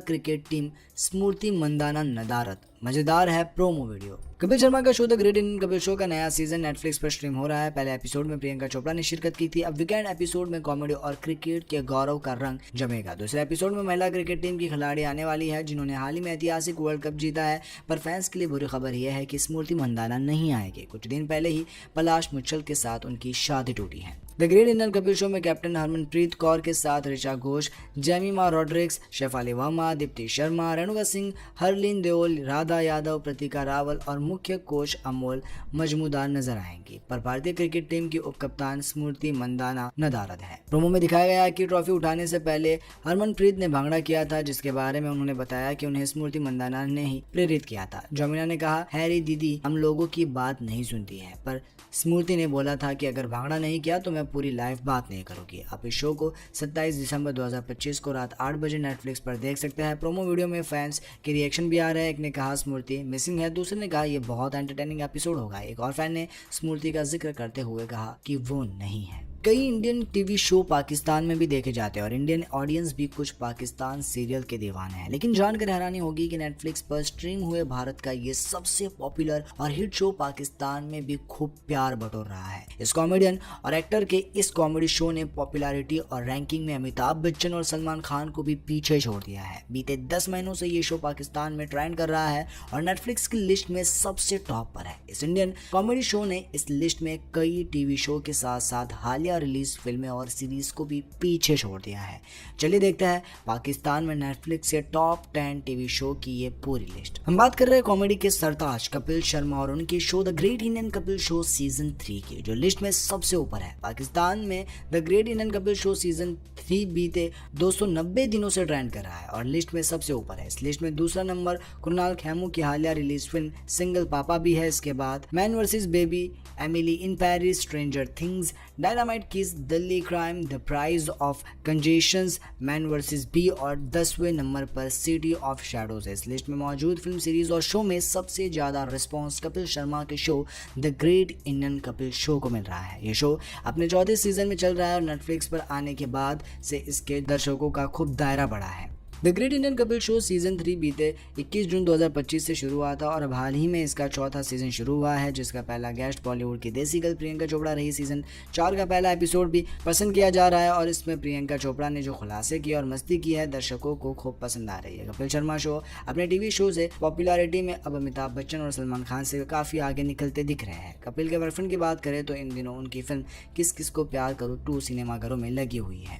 क्रिकेट टीम स्मृति मंदाना नदारत, मजेदार है प्रोमो वीडियो। कपिल शर्मा का show the great Indian Kapil show का नया सीजन नेटफ्लिक्स पर स्ट्रीम हो रहा है। पहले एपिसोड में प्रियंका चोपड़ा ने शिरकत की थी। अब वीकेंड एपिसोड में कॉमेडी और क्रिकेट के गौरव का रंग जमेगा। दूसरे एपिसोड में महिला क्रिकेट टीम की खिलाड़ी आने वाली है, जिन्होंने हाल ही में ऐतिहासिक वर्ल्ड कप जीता है। पर फैंस के लिए बुरी खबर यह है कि स्मृति मंदाना नहीं आएगी। कुछ दिन पहले ही पलाश मुच्छल के साथ उनकी शादी टूटी है। The great Indian Kapil show में कैप्टन हरमनप्रीत कौर के साथ ऋचा घोष, जेमिमा रॉड्रिक्स, शेफाली वर्मा, दीप्ति शर्मा, रेणुका सिंह, हरलीन देओल, राधा यादव, प्रतिका रावल और मुख्य कोच अमोल मजमूदार नजर आएंगी। पर भारतीय क्रिकेट टीम की उपकप्तान स्मृति मंदाना नदारद है। प्रोमो में दिखाया गया कि ट्रॉफी उठाने से पहले हरमनप्रीत ने भांगड़ा किया था, जिसके बारे में उन्होंने बताया कि उन्हें स्मृति मंदाना ने ही प्रेरित किया था। जोमिना ने कहा, हैरी दीदी हम लोगों की बात नहीं सुनती है, पर स्मृति ने बोला था कि अगर भांगड़ा नहीं किया तो मैं पूरी लाइफ बात नहीं करूंगी। आप इस शो को 27 दिसंबर 2025 को रात 8 बजे नेटफ्लिक्स पर देख सकते हैं। प्रोमो वीडियो में फैंस के रिएक्शन भी आ रहे हैं। एक ने कहा स्मृति मिसिंग है, दूसरे ने कहा ये बहुत एंटरटेनिंग एपिसोड होगा। एक और फैन ने स्मृति का जिक्र करते हुए कहा कि वो नहीं है। कई इंडियन टीवी शो पाकिस्तान में भी देखे जाते हैं और इंडियन ऑडियंस भी कुछ पाकिस्तान सीरियल के दीवाने हैं, लेकिन जानकर हैरानी होगी कि नेटफ्लिक्स पर स्ट्रीम हुए भारत का ये सबसे पॉपुलर और हिट शो पाकिस्तान में भी खूब प्यार बटोर रहा है। इस कॉमेडियन और एक्टर के इस कॉमेडी शो ने पॉपुलैरिटी और रैंकिंग में अमिताभ बच्चन और सलमान खान को भी पीछे छोड़ दिया है। बीते 10 महीनों से ये शो पाकिस्तान में ट्रेंड कर रहा है और नेटफ्लिक्स की लिस्ट में सबसे टॉप पर है। इस इंडियन कॉमेडी शो ने इस लिस्ट में कई टीवी शो के साथ साथ हालिया रिलीज फिल्में और सीरीज को भी पीछे छोड़ दिया है। चलिए देखते हैं पाकिस्तान में नेटफ्लिक्स से टॉप 10 टीवी शो की ये पूरी लिस्ट। हम बात कर रहे हैं कॉमेडी के सरताज कपिल शर्मा और उनके show the great Indian Kapil show season 3 की, जो लिस्ट में सबसे ऊपर है। पाकिस्तान में the great Indian Kapil show season 3 बीते 290 दिनों से ट्रेंड कर रहा है और लिस्ट में सबसे ऊपर है। इस लिस्ट में दूसरा नंबर कुणाल खेमू की हालिया रिलीज फिल्म सिंगल पापा भी है। इसके बाद man versus baby, Emily in Paris, stranger things, dynamite kiss, Delhi crime, the price of confessions, man versus bee और 10वें नंबर पर सिटी ऑफ शैडोज है। इस लिस्ट में मौजूद फिल्म सीरीज और शो में सबसे ज्यादा रिस्पॉन्स कपिल शर्मा के show the great Indian Kapil show को मिल रहा है। ये शो अपने 4थे सीजन में चल रहा है और नेटफ्लिक्स पर आने के बाद से इसके दर्शकों का खूब दायरा बढ़ा है। The great Indian Kapil show season 3 बीते 21 जून 2025 से शुरू हुआ था और अब हाल ही में इसका 4था सीजन शुरू हुआ है, जिसका पहला गेस्ट बॉलीवुड की देसी गर्ल प्रियंका चोपड़ा रही। सीजन 4 का पहला एपिसोड भी पसंद किया जा रहा है और इसमें प्रियंका चोपड़ा ने जो खुलासे किए और मस्ती की है, दर्शकों को खूब पसंद आ रही है। कपिल शर्मा शो अपने टीवी शो से पॉपुलैरिटी में अब अमिताभ बच्चन और सलमान खान से काफी आगे निकलते दिख रहे हैं। कपिल के बॉयफ्रेंड की बात करें तो इन दिनों उनकी फिल्म किस किस को प्यार करूं 2 सिनेमाघरों में लगी हुई है।